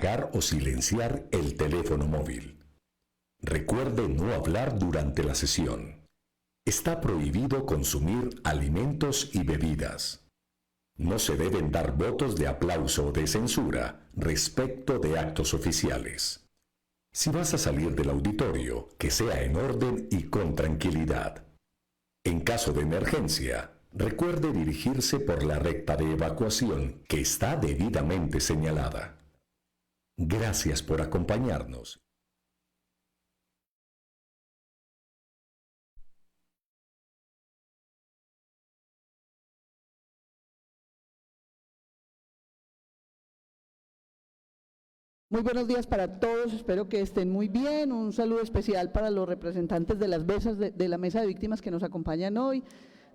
apagar o silenciar el teléfono móvil. Recuerde no hablar durante la sesión. Está prohibido consumir alimentos y bebidas. No se deben dar votos de aplauso o de censura respecto de actos oficiales. Si vas a salir del auditorio, que sea en orden y con tranquilidad. En caso de emergencia, recuerde dirigirse por la recta de evacuación que está debidamente señalada. Gracias por acompañarnos. Muy buenos días para todos, espero que estén muy bien. Un saludo especial para los representantes de las mesas de la mesa de víctimas que nos acompañan hoy,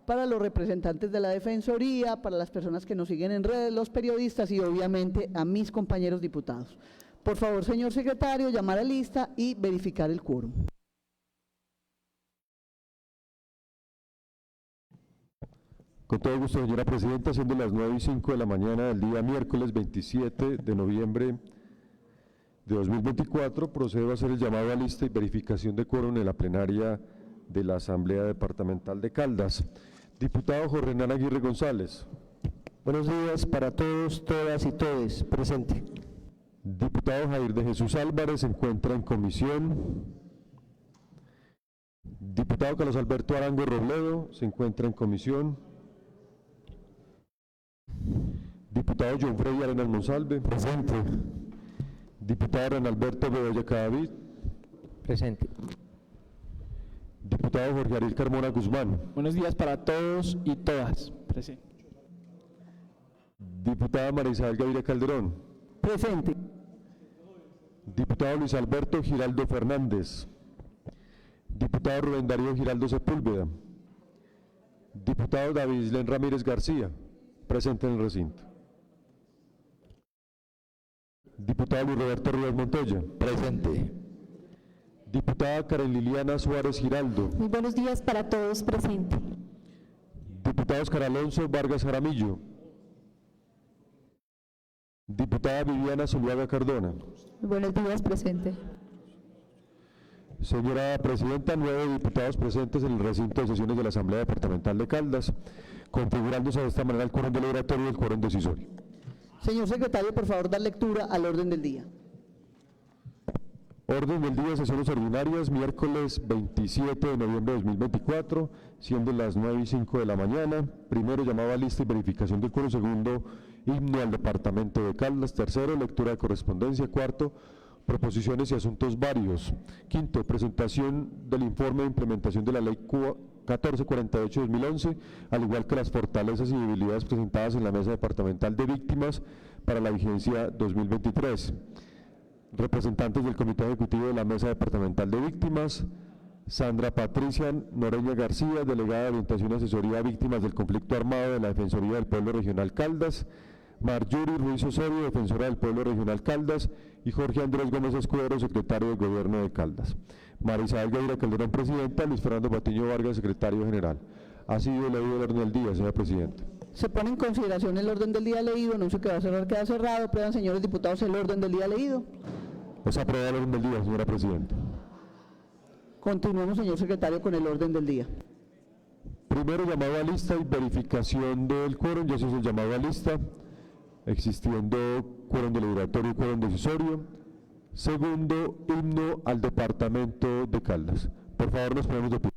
para los representantes de la Defensoría, para las personas que nos siguen en redes, los periodistas y obviamente a mis compañeros diputados. Por favor, señor secretario, llamar a lista y verificar el quórum. Con todo gusto, señora presidenta, siendo las 9:05 de la mañana del día miércoles 27 de noviembre de 2024, procedo a hacer el llamado a lista y verificación de quórum en la plenaria de la Asamblea Departamental de Caldas. Diputado Jorge Hernán Aguirre González. Buenos días para todos, todas y todes. Presente. Diputado Jair de Jesús Álvarez se encuentra en comisión. Diputado Carlos Alberto Arango Robledo se encuentra en comisión. Diputado John Freddy Arenas Monsalve. Presente. Diputado Hernán Alberto Bedoya Cadavid. Presente. Diputado Jorge Ariel Carmona Guzmán. Buenos días para todos y todas. Presente. Diputada María Isabel Gaviria Calderón. Presente. Diputado Luis Alberto Giraldo Fernández. Diputado Rubén Darío Giraldo Sepúlveda. Diputado David Islen Ramírez García, presente en el recinto. Diputado Luis Roberto Rivas Montoya. Presente. Diputada Karen Liliana Suárez Giraldo. Muy buenos días para todos. Presente. Diputado Oscar Alonso Vargas Jaramillo. Diputada Viviana Zuluaga Cardona. Muy buenos días. Presente. Señora presidenta, 9 diputados presentes en el recinto de sesiones de la Asamblea Departamental de Caldas, configurándose de esta manera el quórum deliberatorio y el quórum decisorio. Señor secretario, por favor, dar lectura al orden del día. Orden del día de sesiones ordinarias, miércoles 27 de noviembre de 2024, siendo las 9:05 de la mañana. Primero, llamado a lista y verificación del quórum. Segundo, himno al departamento de Caldas. Tercero, lectura de correspondencia. Cuarto, proposiciones y asuntos varios. Quinto, presentación del informe de implementación de la Ley 1448-2011, al igual que las fortalezas y debilidades presentadas en la Mesa Departamental de Víctimas para la vigencia 2023. Representantes del Comité Ejecutivo de la Mesa Departamental de Víctimas: Sandra Patricia Noreña García, delegada de Orientación y Asesoría a Víctimas del Conflicto Armado de la Defensoría del Pueblo Regional Caldas; Marjorie Ruiz Osorio, defensora del Pueblo Regional Caldas; y Jorge Andrés Gómez Escudero, secretario del Gobierno de Caldas. María Isabel Gaviria Calderón, presidenta; Luis Fernando Patiño Vargas, secretario general. Ha sido leído el orden del día, señora presidenta. Se pone en consideración el orden del día leído, anuncio que va a cerrar, queda cerrado. Prueban, señores diputados, el orden del día leído. Es aprobado el orden del día, señora presidenta. Continuemos, señor secretario, con el orden del día. Primero, llamado a lista y verificación del quórum. Ya se hizo el llamado a lista, existiendo quórum deliberatorio y quórum decisorio. Segundo, himno al departamento de Caldas. Por favor, nos ponemos de pie.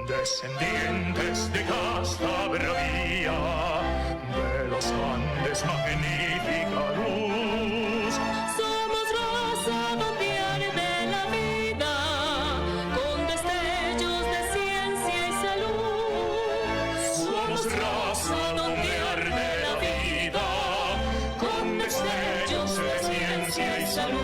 Descendientes de casta bravía, de los Andes magnífica luz. ciencia y salud.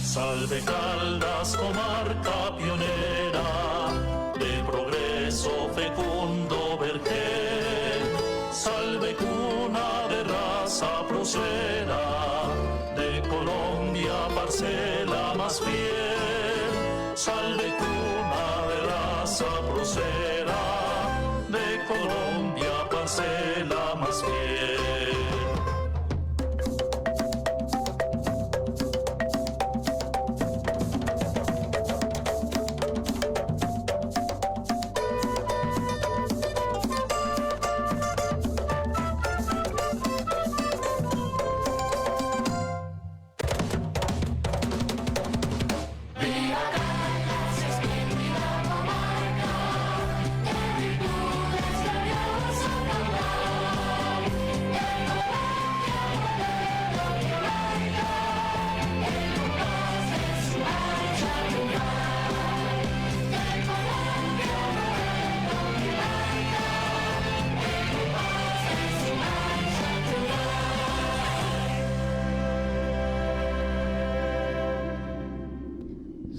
Salve Caldas, comarca pionera, de progreso fecundo vergel. Salve cuna de raza próspera, de Colombia parcela más fiel. Salve cuna de raza próspera, de Colombia parcela más fiel.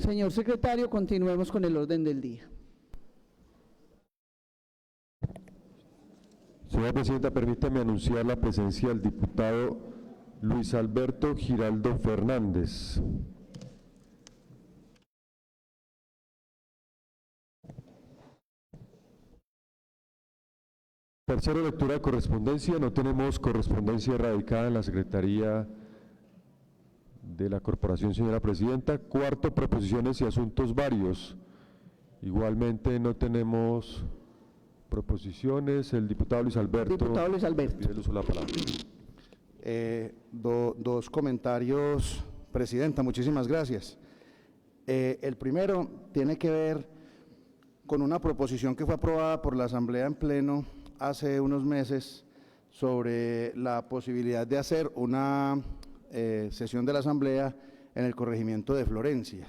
Señor secretario, continuemos con el orden del día. Señora Presidenta, permítame anunciar la presencia del diputado Luis Alberto Giraldo Fernández. Tercera lectura de correspondencia. No tenemos correspondencia radicada en la Secretaría de la Corporación, señora Presidenta. Cuarto, proposiciones y asuntos varios. Igualmente no tenemos proposiciones. El diputado Luis Alberto. Diputado Luis Alberto. Pide el uso de la palabra. Dos comentarios, Presidenta, muchísimas gracias. El primero tiene que ver con una proposición que fue aprobada por la Asamblea en pleno hace unos meses sobre la posibilidad de hacer una sesión de la Asamblea en el corregimiento de Florencia.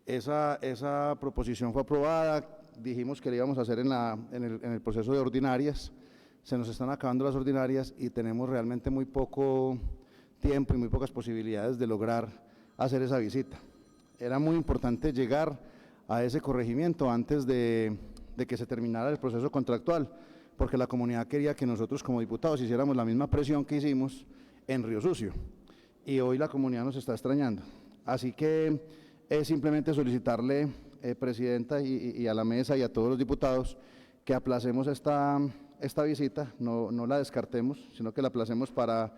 Esa proposición fue aprobada, dijimos que la íbamos a hacer en el proceso de ordinarias. Se nos están acabando las ordinarias y tenemos realmente muy poco tiempo y muy pocas posibilidades de lograr hacer esa visita. Era muy importante llegar a ese corregimiento antes de que se terminara el proceso contractual, porque la comunidad quería que nosotros como diputados hiciéramos la misma presión que hicimos en Río Sucio, y hoy la comunidad nos está extrañando. Así que es simplemente solicitarle, Presidenta, y a la mesa y a todos los diputados, que aplacemos esta visita, no la descartemos, sino que la aplacemos para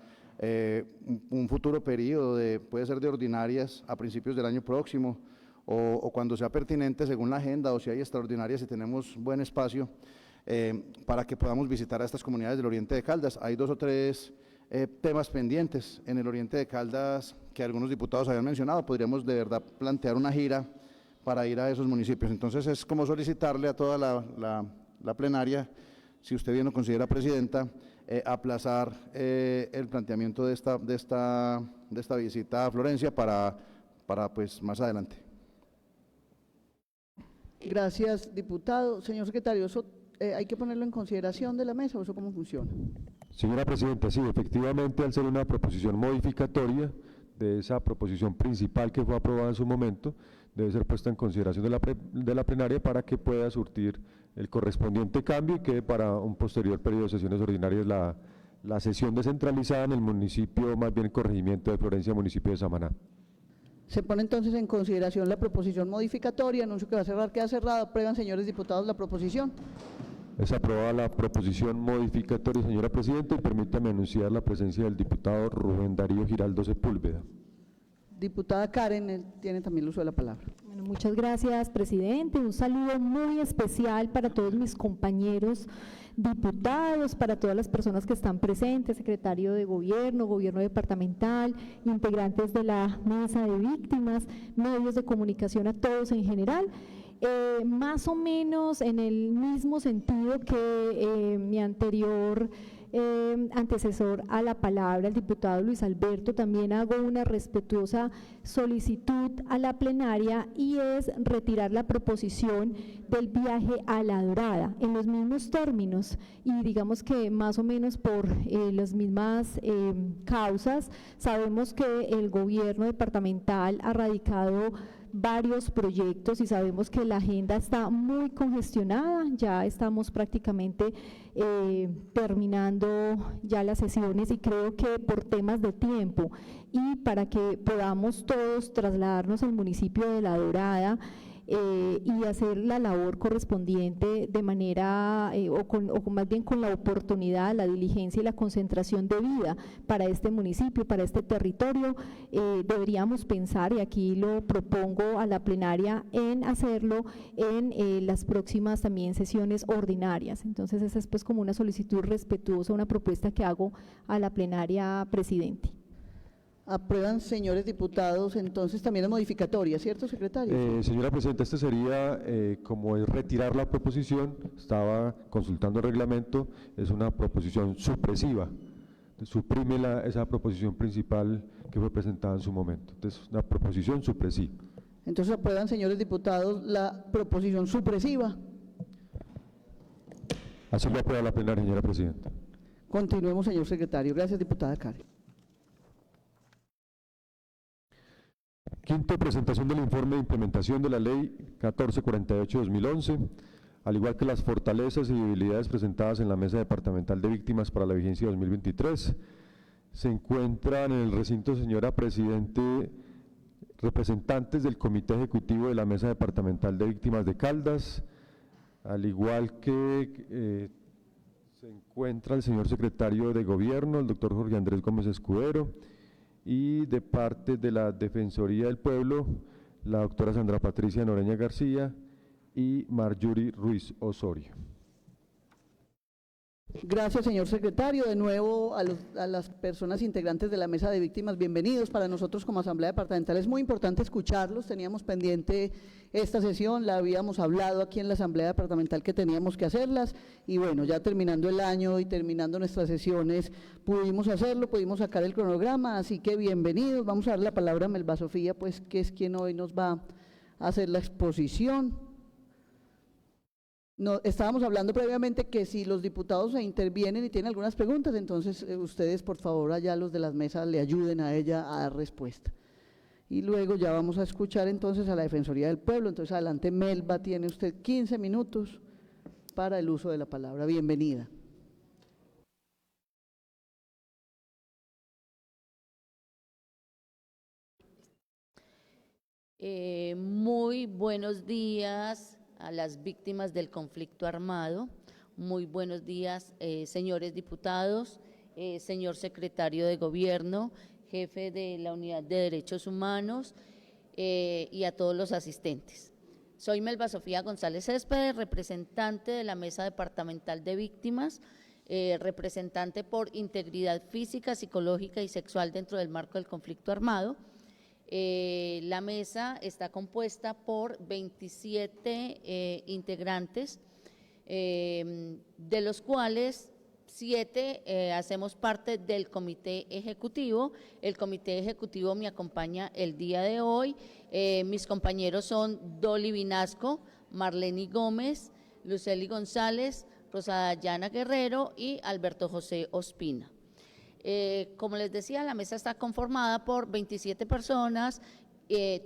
un futuro periodo, puede ser de ordinarias a principios del año próximo, o cuando sea pertinente según la agenda, o si hay extraordinarias y tenemos buen espacio, para que podamos visitar a estas comunidades del Oriente de Caldas. Hay 2 o 3 temas pendientes en el Oriente de Caldas que algunos diputados habían mencionado. Podríamos de verdad plantear una gira para ir a esos municipios. Entonces es como solicitarle a toda la plenaria, si usted bien lo considera, Presidenta, aplazar el planteamiento de esta visita a Florencia para pues más adelante. Gracias, diputado. Señor secretario, ¿eso hay que ponerlo en consideración de la mesa o eso cómo funciona? Señora Presidenta, sí, efectivamente, al ser una proposición modificatoria de esa proposición principal que fue aprobada en su momento, debe ser puesta en consideración de la plenaria para que pueda surtir el correspondiente cambio y quede para un posterior periodo de sesiones ordinarias la sesión descentralizada en el municipio, más bien el corregimiento de Florencia, municipio de Samaná. Se pone entonces en consideración la proposición modificatoria, anuncio que va a cerrar, queda cerrada. Aprueban, señores diputados, la proposición. Es aprobada la proposición modificatoria, señora Presidenta, y permítame anunciar la presencia del diputado Rubén Darío Giraldo Sepúlveda. Diputada Karen tiene también el uso de la palabra. Bueno, muchas gracias, presidente. Un saludo muy especial para todos mis compañeros diputados, para todas las personas que están presentes, secretario de Gobierno, Gobierno departamental, integrantes de la mesa de víctimas, medios de comunicación, a todos en general. Más o menos en el mismo sentido que mi anterior antecesor a la palabra, el diputado Luis Alberto, también hago una respetuosa solicitud a la plenaria, y es retirar la proposición del viaje a La Dorada en los mismos términos, y digamos que más o menos por las mismas causas. Sabemos que el gobierno departamental ha radicado varios proyectos y sabemos que la agenda está muy congestionada, ya estamos prácticamente terminando ya las sesiones, y creo que por temas de tiempo y para que podamos todos trasladarnos al municipio de La Dorada y hacer la labor correspondiente de manera, o más bien con la oportunidad, la diligencia y la concentración debida para este municipio, para este territorio, deberíamos pensar, y aquí lo propongo a la plenaria, en hacerlo en las próximas también sesiones ordinarias. Entonces esa es pues como una solicitud respetuosa, una propuesta que hago a la plenaria, presidente. Aprueban, señores diputados, entonces también es modificatoria, ¿cierto, secretario? Señora presidenta, este sería como es retirar la proposición. Estaba consultando el reglamento, es una proposición supresiva, suprime esa proposición principal que fue presentada en su momento. Entonces, una proposición supresiva. Entonces aprueban, señores diputados, la proposición supresiva. Así lo aprueba la plenaria, señora presidenta. Continuemos, señor secretario. Gracias, diputada Karen. Quinto, presentación del informe de implementación de la Ley 1448-2011, al igual que las fortalezas y debilidades presentadas en la Mesa Departamental de Víctimas para la vigencia 2023. Se encuentran en el recinto, señora presidente, representantes del Comité Ejecutivo de la Mesa Departamental de Víctimas de Caldas, al igual que se encuentra el señor secretario de Gobierno, el doctor Jorge Andrés Gómez Escudero, y de parte de la Defensoría del Pueblo, la doctora Sandra Patricia Noreña García y Marjorie Ruiz Osorio. Gracias, señor secretario. De nuevo a las personas integrantes de la mesa de víctimas, bienvenidos. Para nosotros como Asamblea Departamental es muy importante escucharlos. Teníamos pendiente esta sesión, la habíamos hablado aquí en la Asamblea Departamental que teníamos que hacerlas, y bueno, ya terminando el año y terminando nuestras sesiones pudimos hacerlo, pudimos sacar el cronograma, así que bienvenidos. Vamos a dar la palabra a Melba Sofía, pues, que es quien hoy nos va a hacer la exposición. No, estábamos hablando previamente que si los diputados se intervienen y tienen algunas preguntas, entonces ustedes por favor allá los de las mesas le ayuden a ella a dar respuesta. Y luego ya vamos a escuchar entonces a la Defensoría del Pueblo. Entonces adelante, Melba, tiene usted 15 minutos para el uso de la palabra. Bienvenida. Muy buenos días a las víctimas del conflicto armado. Muy buenos días, señores diputados, señor secretario de Gobierno, jefe de la Unidad de Derechos Humanos y a todos los asistentes. Soy Melba Sofía González Céspedes, representante de la Mesa Departamental de Víctimas, representante por integridad física, psicológica y sexual dentro del marco del conflicto armado. La mesa está compuesta por 27 integrantes, de los cuales 7 hacemos parte del comité ejecutivo. El comité ejecutivo me acompaña el día de hoy. Mis compañeros son Dolly Vinasco, Marleni Gómez, Luceli González, Rosadayana Guerrero y Alberto José Ospina. Como les decía, la mesa está conformada por 27 personas,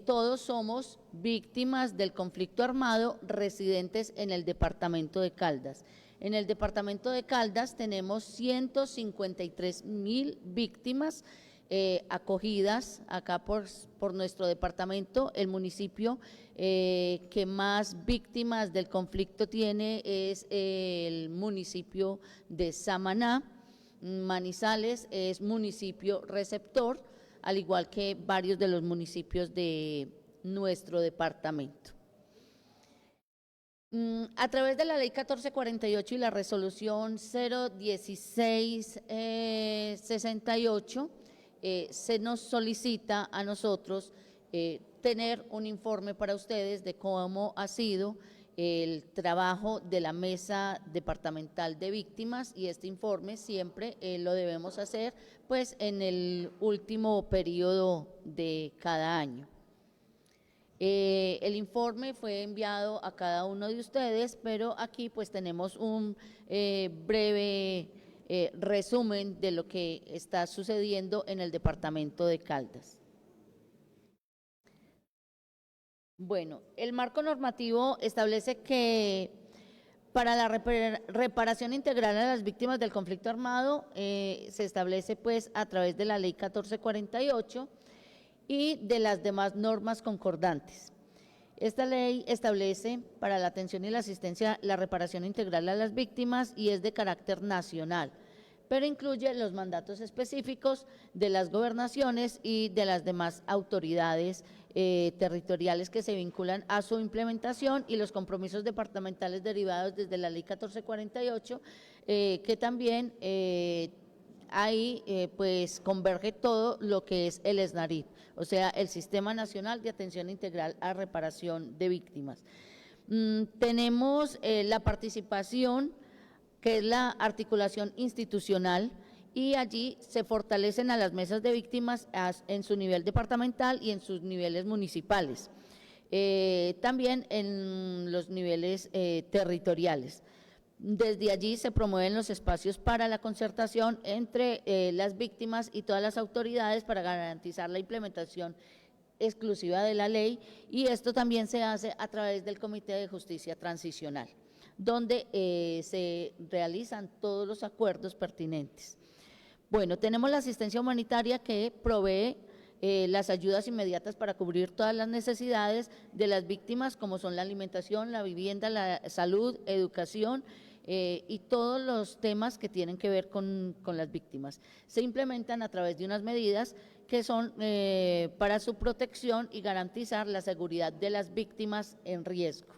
todos somos víctimas del conflicto armado residentes en el departamento de Caldas. En el departamento de Caldas tenemos 153.000 víctimas acogidas acá por nuestro departamento. El municipio que más víctimas del conflicto tiene es el municipio de Samaná. Manizales es municipio receptor al igual que varios de los municipios de nuestro departamento. A través de la Ley 1448 y la Resolución 01668, se nos solicita a nosotros tener un informe para ustedes de cómo ha sido el trabajo de la Mesa Departamental de Víctimas, y este informe siempre lo debemos hacer pues en el último periodo de cada año. El informe fue enviado a cada uno de ustedes, pero aquí pues tenemos un breve resumen de lo que está sucediendo en el departamento de Caldas. Bueno, el marco normativo establece que para la reparación integral a las víctimas del conflicto armado se establece pues a través de la Ley 1448 y de las demás normas concordantes. Esta ley establece para la atención y la asistencia la reparación integral a las víctimas y es de carácter nacional, pero incluye los mandatos específicos de las gobernaciones y de las demás autoridades territoriales que se vinculan a su implementación y los compromisos departamentales derivados desde la Ley 1448, que también ahí pues converge todo lo que es el SNARIP, o sea, el Sistema Nacional de Atención Integral a Reparación de Víctimas. Tenemos la participación, que es la articulación institucional, y allí se fortalecen a las mesas de víctimas en su nivel departamental y en sus niveles municipales, también en los niveles territoriales. Desde allí se promueven los espacios para la concertación entre las víctimas y todas las autoridades para garantizar la implementación exclusiva de la ley, y esto también se hace a través del Comité de Justicia Transicional, donde se realizan todos los acuerdos pertinentes. Bueno, tenemos la asistencia humanitaria que provee las ayudas inmediatas para cubrir todas las necesidades de las víctimas, como son la alimentación, la vivienda, la salud, educación y todos los temas que tienen que ver con las víctimas. Se implementan a través de unas medidas que son para su protección y garantizar la seguridad de las víctimas en riesgo.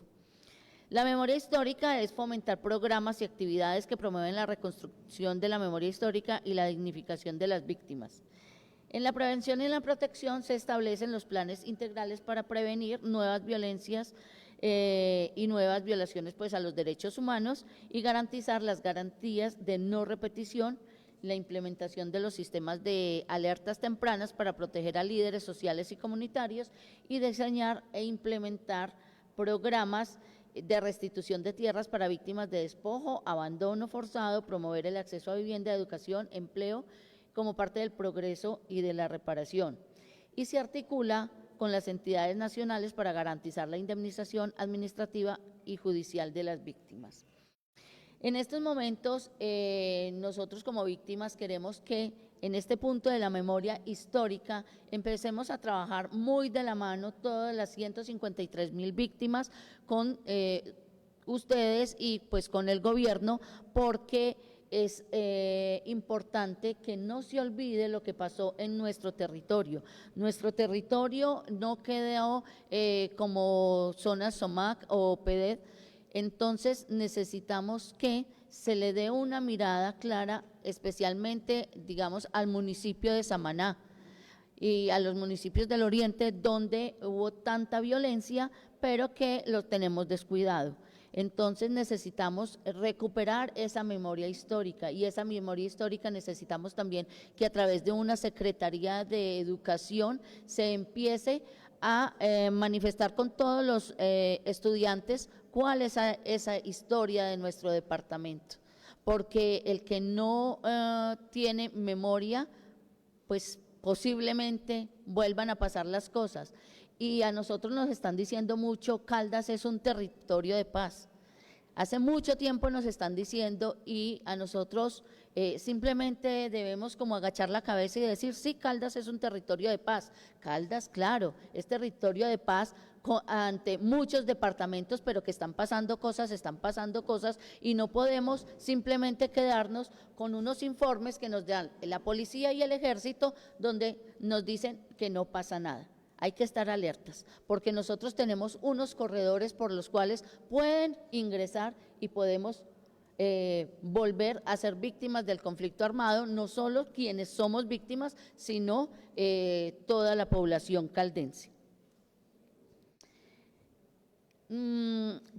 La memoria histórica es fomentar programas y actividades que promueven la reconstrucción de la memoria histórica y la dignificación de las víctimas. En la prevención y en la protección se establecen los planes integrales para prevenir nuevas violencias y nuevas violaciones pues, a los derechos humanos y garantizar las garantías de no repetición, la implementación de los sistemas de alertas tempranas para proteger a líderes sociales y comunitarios y diseñar e implementar programas de restitución de tierras para víctimas de despojo, abandono forzado, promover el acceso a vivienda, educación, empleo, como parte del progreso y de la reparación. Y se articula con las entidades nacionales para garantizar la indemnización administrativa y judicial de las víctimas. En estos momentos, nosotros como víctimas queremos que en este punto de la memoria histórica empecemos a trabajar muy de la mano todas las 153.000 víctimas con ustedes y pues con el gobierno, porque es importante que no se olvide lo que pasó en nuestro territorio. Nuestro territorio no quedó como zona SOMAC o PEDED, entonces necesitamos que se le dé una mirada clara, especialmente, digamos, al municipio de Samaná y a los municipios del oriente donde hubo tanta violencia, pero que lo tenemos descuidado. Entonces necesitamos recuperar esa memoria histórica, y esa memoria histórica necesitamos también que a través de una Secretaría de Educación se empiece a manifestar con todos los estudiantes cuál es esa historia de nuestro departamento, porque el que no tiene memoria, pues posiblemente vuelvan a pasar las cosas. Y a nosotros nos están diciendo mucho, Caldas es un territorio de paz. Hace mucho tiempo nos están diciendo y a nosotros simplemente debemos como agachar la cabeza y decir, sí, Caldas es un territorio de paz. Caldas, claro, es territorio de paz ante muchos departamentos, pero que están pasando cosas y no podemos simplemente quedarnos con unos informes que nos dan la policía y el ejército donde nos dicen que no pasa nada. Hay que estar alertas, porque nosotros tenemos unos corredores por los cuales pueden ingresar y podemos volver a ser víctimas del conflicto armado, no solo quienes somos víctimas, sino toda la población caldense.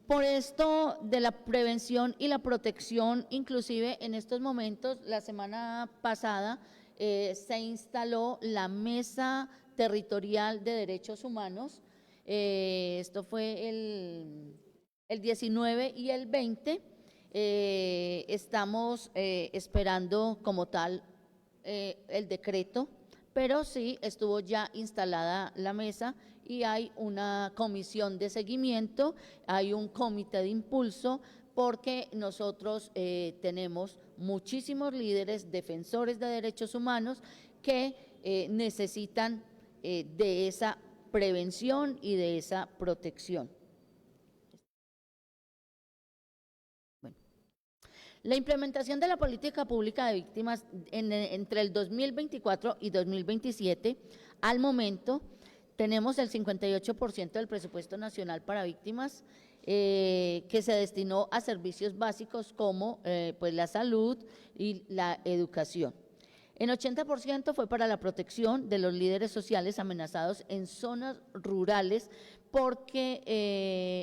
Por esto de la prevención y la protección, inclusive en estos momentos, la semana pasada se instaló la Mesa Territorial de Derechos Humanos, esto fue el 19 y el 20, estamos esperando como tal el decreto, pero sí estuvo ya instalada la mesa y hay una comisión de seguimiento, hay un comité de impulso, porque nosotros tenemos muchísimos líderes defensores de derechos humanos que necesitan de esa prevención y de esa protección. Bueno, la implementación de la política pública de víctimas entre el 2024 y 2027, al momento tenemos el 58% del presupuesto nacional para víctimas, que se destinó a servicios básicos como pues la salud y la educación. En 80% fue para la protección de los líderes sociales amenazados en zonas rurales porque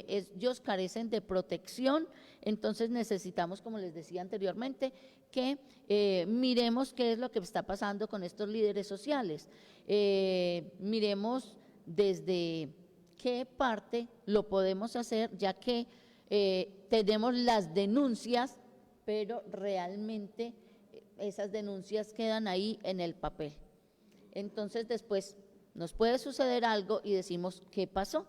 ellos carecen de protección, entonces necesitamos, como les decía anteriormente, que miremos qué es lo que está pasando con estos líderes sociales, miremos desde qué parte lo podemos hacer, ya que tenemos las denuncias, pero realmente esas denuncias quedan ahí en el papel. Entonces después nos puede suceder algo y decimos, ¿qué pasó?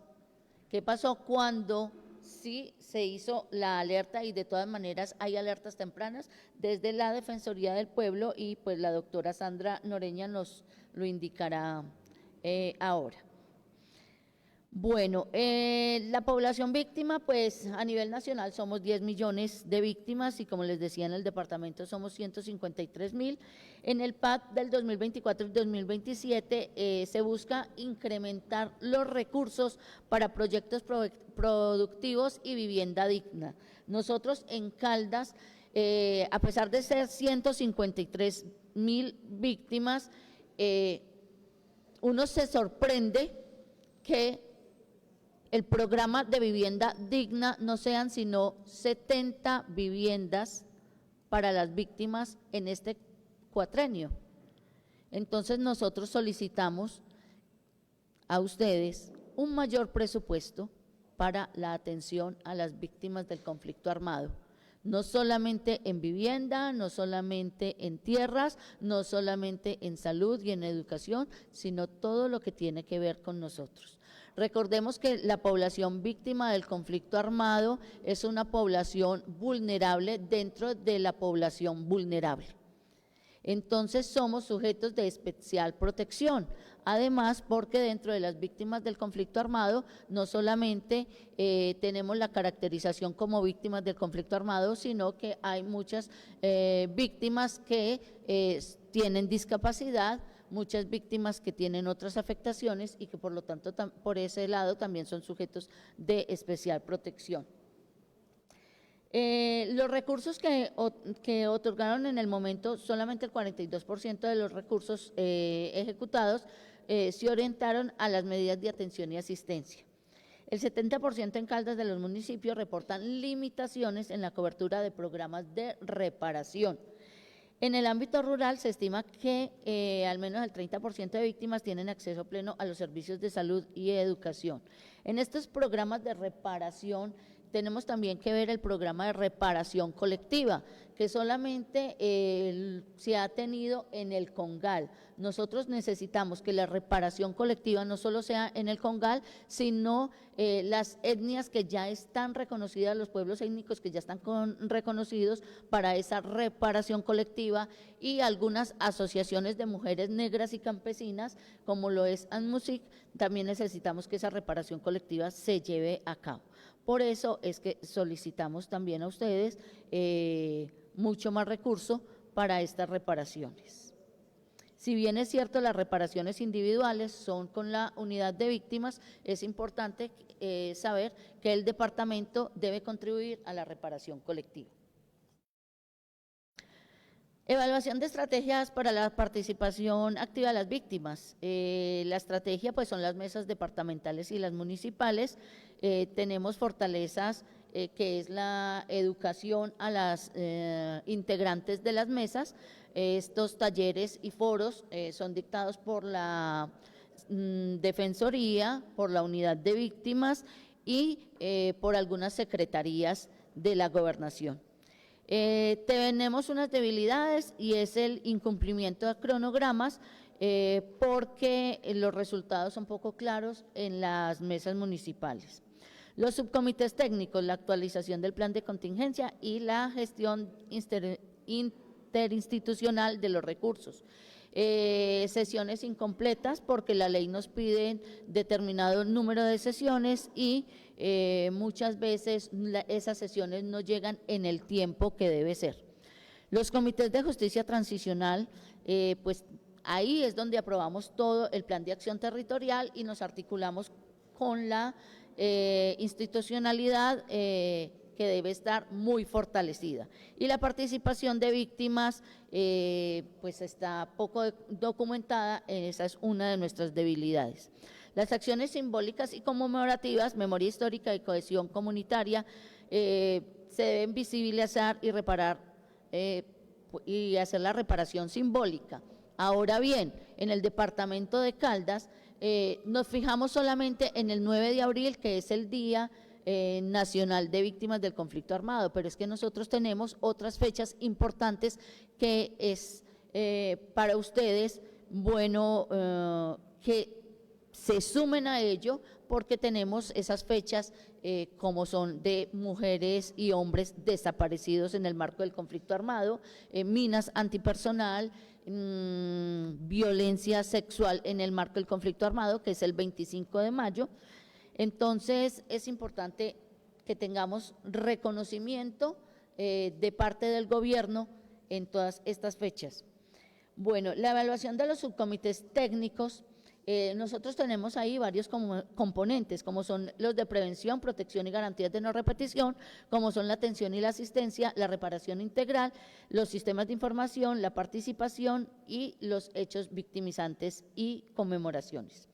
¿Qué pasó cuando sí se hizo la alerta? Y de todas maneras hay alertas tempranas desde la Defensoría del Pueblo y pues la doctora Sandra Noreña nos lo indicará ahora. Bueno, la población víctima, pues a nivel nacional somos 10 millones de víctimas y como les decía en el departamento somos 153.000. En el PAC del 2024 y 2027 se busca incrementar los recursos para proyectos productivos y vivienda digna. Nosotros en Caldas, a pesar de ser 153.000 víctimas, uno se sorprende que el programa de vivienda digna no sean sino 70 viviendas para las víctimas en este cuatrenio. Entonces nosotros solicitamos a ustedes un mayor presupuesto para la atención a las víctimas del conflicto armado, no solamente en vivienda, no solamente en tierras, no solamente en salud y en educación, sino todo lo que tiene que ver con nosotros. Recordemos que la población víctima del conflicto armado es una población vulnerable dentro de la población vulnerable. Entonces somos sujetos de especial protección, además porque dentro de las víctimas del conflicto armado no solamente tenemos la caracterización como víctimas del conflicto armado, sino que hay muchas víctimas que tienen discapacidad, muchas víctimas que tienen otras afectaciones y que por lo tanto por ese lado también son sujetos de especial protección. Los recursos que otorgaron en el momento, solamente el 42% de los recursos ejecutados se orientaron a las medidas de atención y asistencia. El 70% en Caldas de los municipios reportan limitaciones en la cobertura de programas de reparación. En el ámbito rural se estima que al menos el 30% de víctimas tienen acceso pleno a los servicios de salud y educación. En estos programas de reparación tenemos también que ver el programa de reparación colectiva, que solamente se ha tenido en el Congal. Nosotros necesitamos que la reparación colectiva no solo sea en el Congal, sino las etnias que ya están reconocidas, los pueblos étnicos que ya están reconocidos para esa reparación colectiva, y algunas asociaciones de mujeres negras y campesinas, como lo es ANMUSIC, también necesitamos que esa reparación colectiva se lleve a cabo. Por eso es que solicitamos también a ustedes mucho más recurso para estas reparaciones. Si bien es cierto, las reparaciones individuales son con la unidad de víctimas, es importante saber que el departamento debe contribuir a la reparación colectiva. Evaluación de estrategias para la participación activa de las víctimas. La estrategia pues son las mesas departamentales y las municipales. Tenemos fortalezas que es la educación a las integrantes de las mesas. Estos talleres y foros son dictados por la Defensoría, por la Unidad de Víctimas y por algunas secretarías de la Gobernación. Tenemos unas debilidades y es el incumplimiento de cronogramas porque los resultados son poco claros en las mesas municipales. Los subcomités técnicos, la actualización del plan de contingencia y la gestión interinstitucional de los recursos. Sesiones incompletas porque la ley nos pide determinado número de sesiones y muchas veces esas sesiones no llegan en el tiempo que debe ser. Los comités de justicia transicional, pues ahí es donde aprobamos todo el plan de acción territorial y nos articulamos con la institucionalidad que debe estar muy fortalecida. Y la participación de víctimas pues está poco documentada, esa es una de nuestras debilidades. Las acciones simbólicas y conmemorativas, memoria histórica y cohesión comunitaria se deben visibilizar y reparar y hacer la reparación simbólica. Ahora bien, en el departamento de Caldas nos fijamos solamente en el 9 de abril, que es el Día Nacional de Víctimas del Conflicto Armado, pero es que nosotros tenemos otras fechas importantes que es para ustedes bueno que se sumen a ello, porque tenemos esas fechas como son de mujeres y hombres desaparecidos en el marco del conflicto armado, minas antipersonal, violencia sexual en el marco del conflicto armado, que es el 25 de mayo. Entonces es importante que tengamos reconocimiento de parte del gobierno en todas estas fechas. Bueno, la evaluación de los subcomités técnicos, nosotros tenemos ahí varios componentes, como son los de prevención, protección y garantías de no repetición, como son la atención y la asistencia, la reparación integral, los sistemas de información, la participación y los hechos victimizantes y conmemoraciones.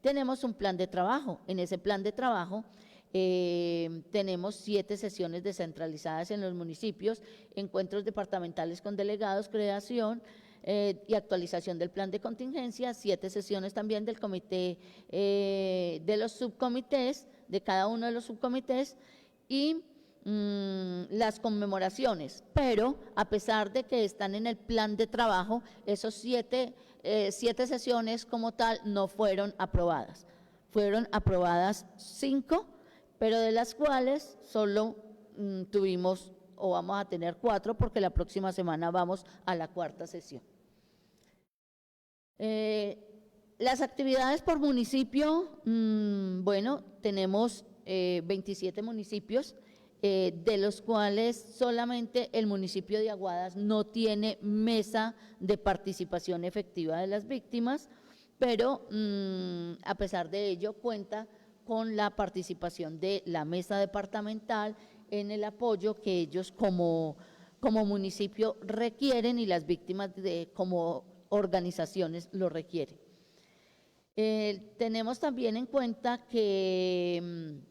Tenemos un plan de trabajo. En ese plan de trabajo tenemos 7 sesiones descentralizadas en los municipios, encuentros departamentales con delegados, creación y actualización del plan de contingencia, 7 sesiones también del comité, de los subcomités, de cada uno de los subcomités, y las conmemoraciones. Pero a pesar de que están en el plan de trabajo, esos 7 sesiones como tal no fueron aprobadas. Fueron aprobadas 5, pero de las cuales solo tuvimos o vamos a tener 4, porque la próxima semana vamos a la 4ª sesión. Las actividades por municipio, bueno, tenemos 27 municipios, de los cuales solamente el municipio de Aguadas no tiene mesa de participación efectiva de las víctimas, pero a pesar de ello cuenta con la participación de la mesa departamental en el apoyo que ellos como municipio requieren y las víctimas como organizaciones lo requieren. Tenemos también en cuenta que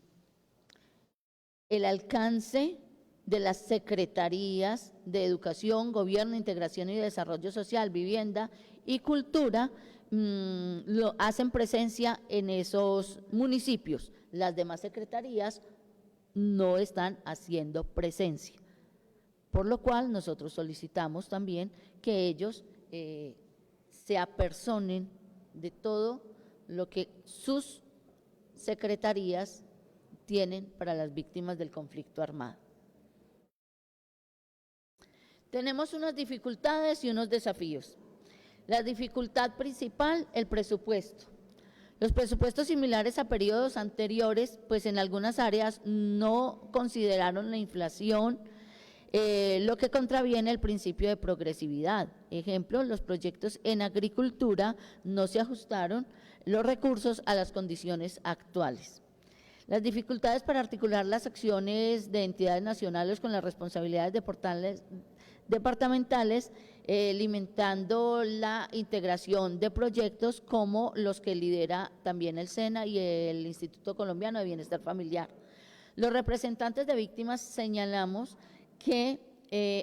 el alcance de las secretarías de Educación, Gobierno, Integración y Desarrollo Social, Vivienda y Cultura lo hacen presencia en esos municipios. Las demás secretarías no están haciendo presencia. Por lo cual nosotros solicitamos también que ellos se apersonen de todo lo que sus secretarías tienen para las víctimas del conflicto armado. Tenemos unas dificultades y unos desafíos. La dificultad principal, el presupuesto. Los presupuestos similares a periodos anteriores, pues en algunas áreas no consideraron la inflación, lo que contraviene el principio de progresividad. Ejemplo, los proyectos en agricultura no se ajustaron los recursos a las condiciones actuales. Las dificultades para articular las acciones de entidades nacionales con las responsabilidades departamentales, limitando la integración de proyectos como los que lidera también el SENA y el Instituto Colombiano de Bienestar Familiar. Los representantes de víctimas señalamos que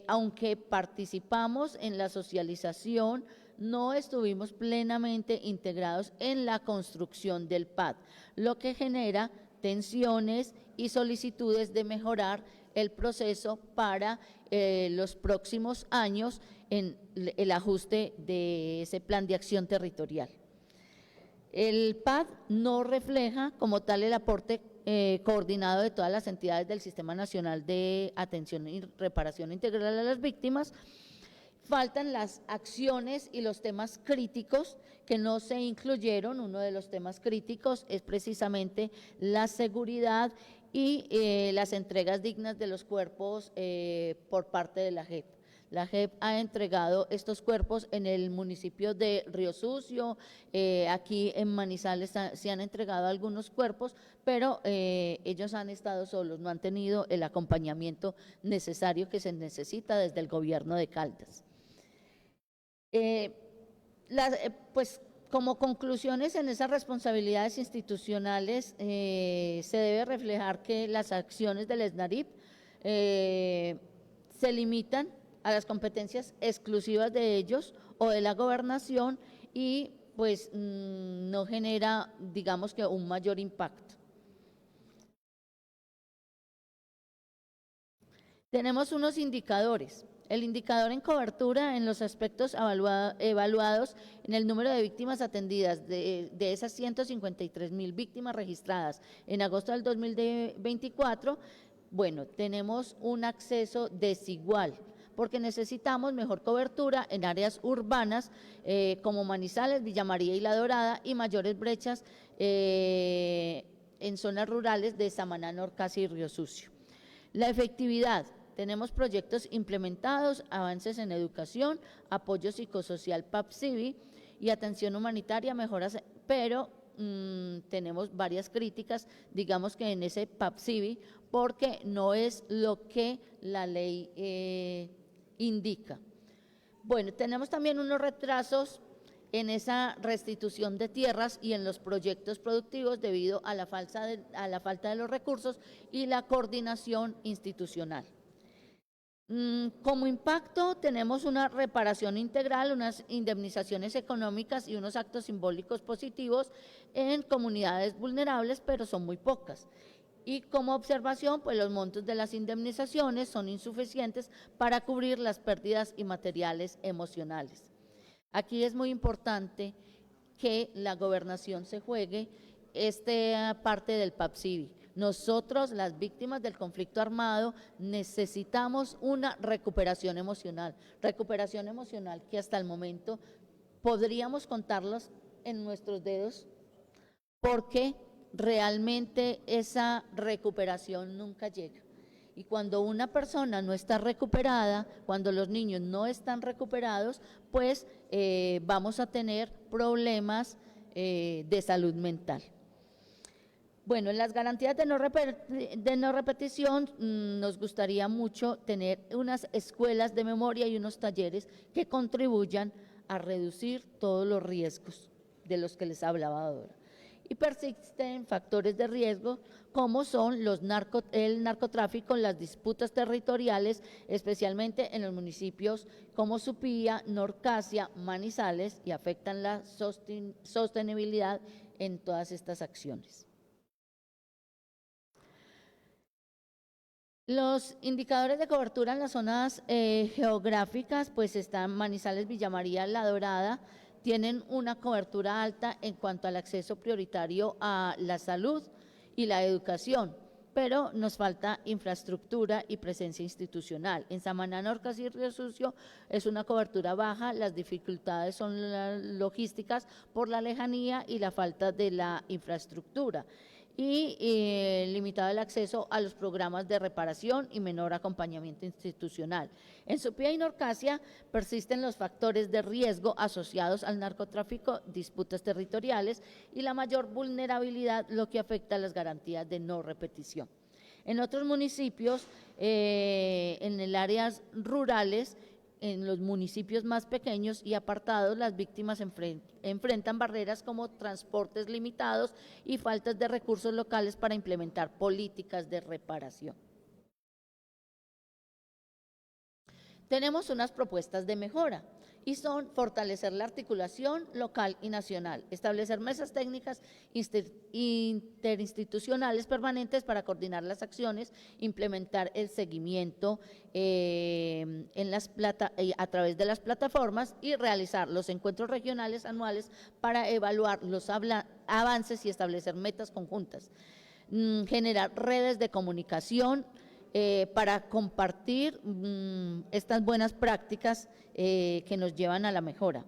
aunque participamos en la socialización, no estuvimos plenamente integrados en la construcción del PAD, lo que genera tensiones y solicitudes de mejorar el proceso para los próximos años en el ajuste de ese plan de acción territorial. El PAD no refleja como tal el aporte coordinado de todas las entidades del Sistema Nacional de Atención y Reparación Integral a las Víctimas. Faltan las acciones y los temas críticos que no se incluyeron. Uno de los temas críticos es precisamente la seguridad y las entregas dignas de los cuerpos por parte de la JEP. La JEP ha entregado estos cuerpos en el municipio de Río Sucio, aquí en Manizales se han entregado algunos cuerpos, pero ellos han estado solos, no han tenido el acompañamiento necesario que se necesita desde el gobierno de Caldas. Pues como conclusiones en esas responsabilidades institucionales se debe reflejar que las acciones del SNARIP se limitan a las competencias exclusivas de ellos o de la gobernación y pues no genera, digamos que un mayor impacto. Tenemos unos indicadores. El indicador en cobertura en los aspectos evaluados en el número de víctimas atendidas de esas 153.000 víctimas registradas en agosto del 2024, bueno, tenemos un acceso desigual, porque necesitamos mejor cobertura en áreas urbanas como Manizales, Villa María y La Dorada y mayores brechas en zonas rurales de Samaná, Norcasia y Río Sucio. La efectividad. Tenemos proyectos implementados, avances en educación, apoyo psicosocial PAPSIVI y atención humanitaria, mejoras, pero tenemos varias críticas, digamos que en ese PAPSIVI, porque no es lo que la ley indica. Bueno, tenemos también unos retrasos en esa restitución de tierras y en los proyectos productivos debido a la falta de los recursos y la coordinación institucional. Como impacto tenemos una reparación integral, unas indemnizaciones económicas y unos actos simbólicos positivos en comunidades vulnerables, pero son muy pocas. Y como observación, pues los montos de las indemnizaciones son insuficientes para cubrir las pérdidas inmateriales emocionales. Aquí es muy importante que la gobernación se juegue esta parte del PAPSIVI. Nosotros, las víctimas del conflicto armado, necesitamos una recuperación emocional que hasta el momento podríamos contarlos en nuestros dedos, porque realmente esa recuperación nunca llega. Y cuando una persona no está recuperada, cuando los niños no están recuperados, pues vamos a tener problemas de salud mental. Bueno, en las garantías de no repetición nos gustaría mucho tener unas escuelas de memoria y unos talleres que contribuyan a reducir todos los riesgos de los que les hablaba ahora. Y persisten factores de riesgo como son el narcotráfico, las disputas territoriales, especialmente en los municipios como Supía, Norcasia, Manizales, y afectan la sostenibilidad en todas estas acciones. Los indicadores de cobertura en las zonas geográficas, pues están Manizales, Villa María, La Dorada, tienen una cobertura alta en cuanto al acceso prioritario a la salud y la educación, pero nos falta infraestructura y presencia institucional. En Samaná, Norcas y Río Sucio es una cobertura baja, las dificultades son las logísticas por la lejanía y la falta de la infraestructura, y limitado el acceso a los programas de reparación y menor acompañamiento institucional. En Supía y Norcasia persisten los factores de riesgo asociados al narcotráfico, disputas territoriales y la mayor vulnerabilidad, lo que afecta a las garantías de no repetición. En otros municipios, en el áreas rurales, en los municipios más pequeños y apartados, las víctimas enfrentan barreras como transportes limitados y faltas de recursos locales para implementar políticas de reparación. Tenemos unas propuestas de mejora y son fortalecer la articulación local y nacional, establecer mesas técnicas interinstitucionales permanentes para coordinar las acciones, implementar el seguimiento a través de las plataformas y realizar los encuentros regionales anuales para evaluar los avances y establecer metas conjuntas, generar redes de comunicación para compartir estas buenas prácticas que nos llevan a la mejora.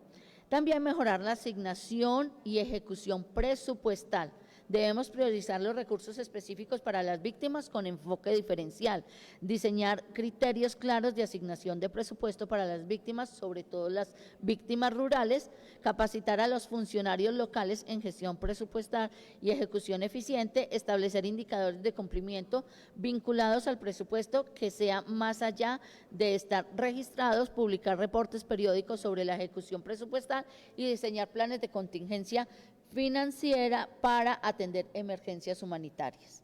También mejorar la asignación y ejecución presupuestal. Debemos priorizar los recursos específicos para las víctimas con enfoque diferencial, diseñar criterios claros de asignación de presupuesto para las víctimas, sobre todo las víctimas rurales, capacitar a los funcionarios locales en gestión presupuestal y ejecución eficiente, establecer indicadores de cumplimiento vinculados al presupuesto que sea más allá de estar registrados, publicar reportes periódicos sobre la ejecución presupuestal y diseñar planes de contingencia financiera para atender emergencias humanitarias.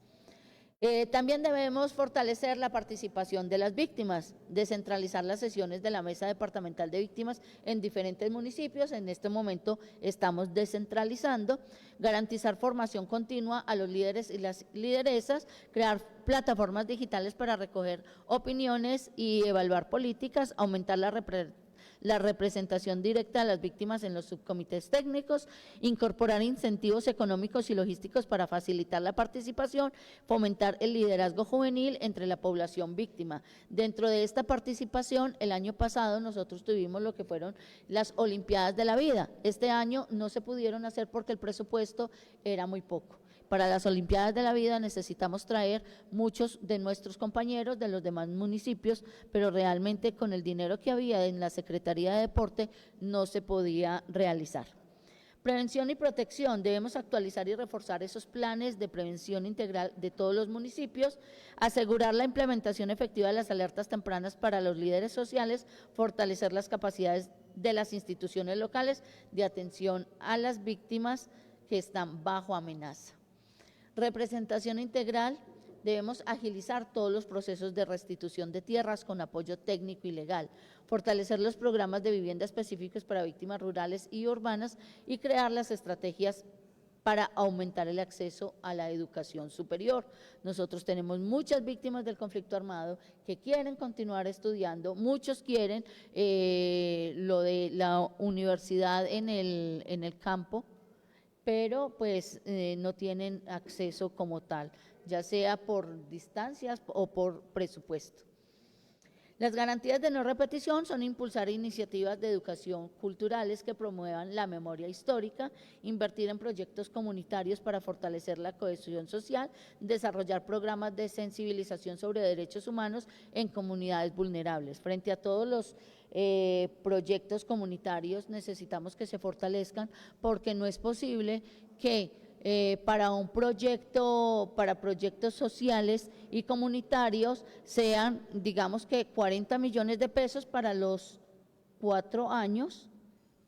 También debemos fortalecer la participación de las víctimas, descentralizar las sesiones de la Mesa Departamental de Víctimas en diferentes municipios. En este momento estamos descentralizando, garantizar formación continua a los líderes y las lideresas, crear plataformas digitales para recoger opiniones y evaluar políticas, aumentar la representación directa a las víctimas en los subcomités técnicos, incorporar incentivos económicos y logísticos para facilitar la participación, fomentar el liderazgo juvenil entre la población víctima. Dentro de esta participación, el año pasado nosotros tuvimos lo que fueron las Olimpiadas de la Vida. Este año no se pudieron hacer porque el presupuesto era muy poco. Para las Olimpiadas de la Vida necesitamos traer muchos de nuestros compañeros de los demás municipios, pero realmente con el dinero que había en la Secretaría de Deporte no se podía realizar. Prevención y protección, debemos actualizar y reforzar esos planes de prevención integral de todos los municipios, asegurar la implementación efectiva de las alertas tempranas para los líderes sociales, fortalecer las capacidades de las instituciones locales de atención a las víctimas que están bajo amenaza. Representación integral, debemos agilizar todos los procesos de restitución de tierras con apoyo técnico y legal, fortalecer los programas de vivienda específicos para víctimas rurales y urbanas y crear las estrategias para aumentar el acceso a la educación superior. Nosotros tenemos muchas víctimas del conflicto armado que quieren continuar estudiando, muchos quieren lo de la universidad en el campo, pero pues no tienen acceso como tal, ya sea por distancias o por presupuesto. Las garantías de no repetición son impulsar iniciativas de educación culturales que promuevan la memoria histórica, invertir en proyectos comunitarios para fortalecer la cohesión social, desarrollar programas de sensibilización sobre derechos humanos en comunidades vulnerables. Frente a todos los proyectos comunitarios necesitamos que se fortalezcan porque no es posible que para un proyecto, para proyectos sociales y comunitarios sean, digamos que 40 millones de pesos para los 4 años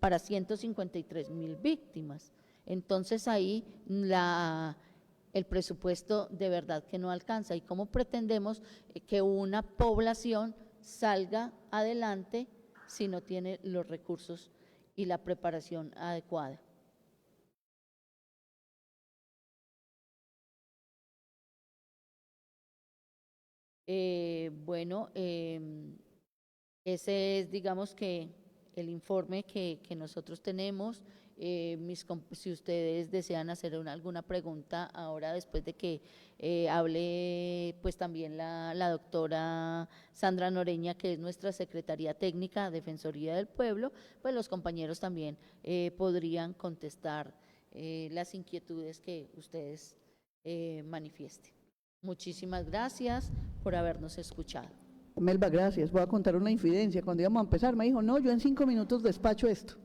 para 153,000 víctimas. Entonces ahí el presupuesto de verdad que no alcanza. ¿Y cómo pretendemos que una población salga adelante si no tiene los recursos y la preparación adecuada? Bueno, ese es, digamos que, el informe que nosotros tenemos. Si ustedes desean hacer alguna pregunta ahora, después de que hable pues también la doctora Sandra Noreña, que es nuestra secretaria técnica, Defensoría del Pueblo, pues los compañeros también podrían contestar las inquietudes que ustedes manifiesten. Muchísimas gracias por habernos escuchado. Melba, gracias. Voy a contar una infidencia. Cuando íbamos a empezar me dijo, no, yo en 5 minutos despacho esto.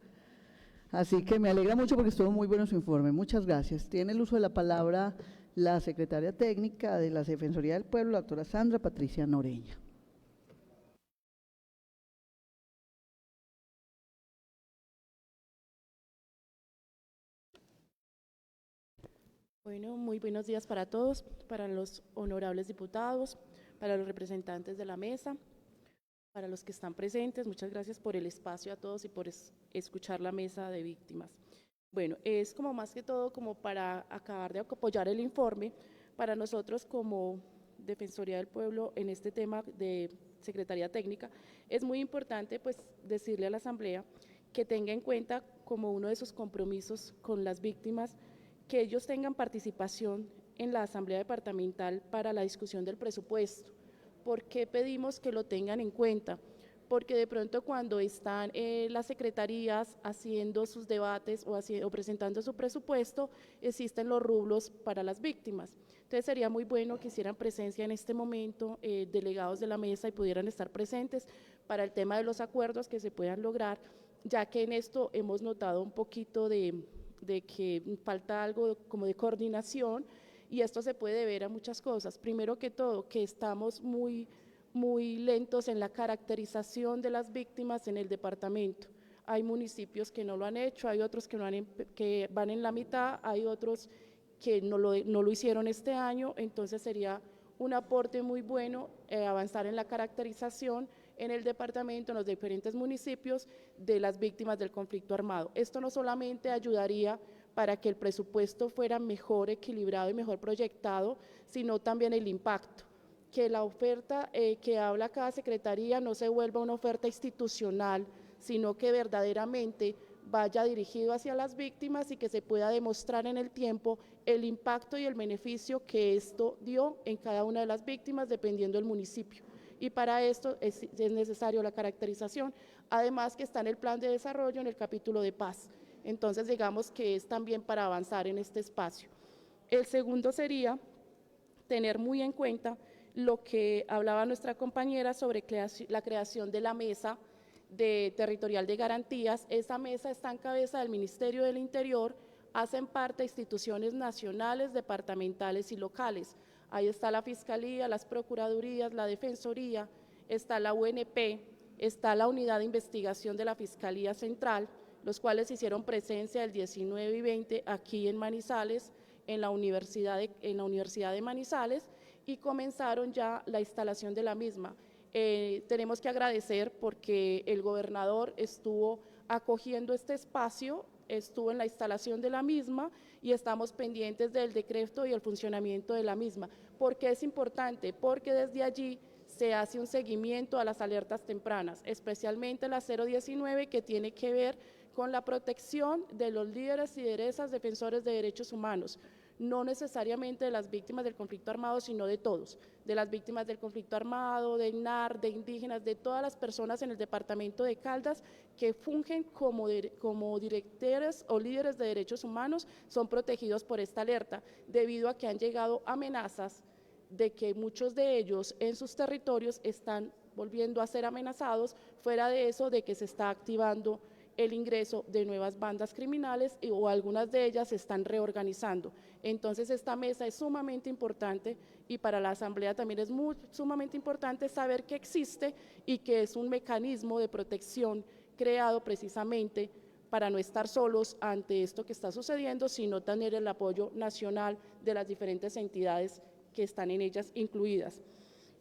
Así que me alegra mucho porque estuvo muy bueno su informe. Muchas gracias. Tiene el uso de la palabra la secretaria técnica de la Defensoría del Pueblo, la doctora Sandra Patricia Noreña. Bueno, muy buenos días para todos, para los honorables diputados, para los representantes de la mesa, para los que están presentes. Muchas gracias por el espacio a todos y por escuchar la mesa de víctimas. Bueno, es como más que todo como para acabar de apoyar el informe. Para nosotros como Defensoría del Pueblo en este tema de Secretaría Técnica, es muy importante pues decirle a la Asamblea que tenga en cuenta como uno de sus compromisos con las víctimas que ellos tengan participación en la Asamblea Departamental para la discusión del presupuesto. ¿Por qué pedimos que lo tengan en cuenta? Porque de pronto cuando están las secretarías haciendo sus debates o presentando su presupuesto, existen los rubros para las víctimas. Entonces sería muy bueno que hicieran presencia en este momento delegados de la mesa y pudieran estar presentes para el tema de los acuerdos que se puedan lograr, ya que en esto hemos notado un poquito de que falta algo como de coordinación, y esto se puede deber a muchas cosas. Primero que todo, que estamos muy lentos en la caracterización de las víctimas en el departamento. Hay municipios que no lo han hecho, hay otros que van en la mitad, hay otros que no lo hicieron este año. Entonces sería un aporte muy bueno avanzar en la caracterización en el departamento, en los diferentes municipios, de las víctimas del conflicto armado. Esto no solamente ayudaría para que el presupuesto fuera mejor equilibrado y mejor proyectado, sino también el impacto, que la oferta que habla cada secretaría no se vuelva una oferta institucional, sino que verdaderamente vaya dirigido hacia las víctimas y que se pueda demostrar en el tiempo el impacto y el beneficio que esto dio en cada una de las víctimas, dependiendo del municipio. Y para esto es necesario la caracterización, además que está en el plan de desarrollo en el capítulo de paz. Entonces digamos que es también para avanzar en este espacio. El segundo sería tener muy en cuenta lo que hablaba nuestra compañera sobre la creación de la mesa territorial de garantías. Esa mesa está en cabeza del Ministerio del Interior, hacen parte instituciones nacionales, departamentales y locales. Ahí está la Fiscalía, las Procuradurías, la Defensoría, está la UNP, está la Unidad de Investigación de la Fiscalía Central, los cuales hicieron presencia el 19 y 20 aquí en Manizales, en la Universidad de Manizales, y comenzaron ya la instalación de la misma. Tenemos que agradecer porque el gobernador estuvo acogiendo este espacio, estuvo en la instalación de la misma y estamos pendientes del decreto y el funcionamiento de la misma. ¿Por qué es importante? Porque desde allí se hace un seguimiento a las alertas tempranas, especialmente la 019, que tiene que ver con la protección de los líderes y lideresas defensores de derechos humanos, no necesariamente de las víctimas del conflicto armado, sino de todos, de las víctimas del conflicto armado, de NAR, de indígenas, de todas las personas en el departamento de Caldas que fungen como directores o líderes de derechos humanos, son protegidos por esta alerta, debido a que han llegado amenazas de que muchos de ellos en sus territorios están volviendo a ser amenazados, fuera de eso de que se está activando el ingreso de nuevas bandas criminales o algunas de ellas se están reorganizando. Entonces esta mesa es sumamente importante y para la Asamblea también es sumamente importante saber que existe y que es un mecanismo de protección creado precisamente para no estar solos ante esto que está sucediendo, sino tener el apoyo nacional de las diferentes entidades que están en ellas incluidas.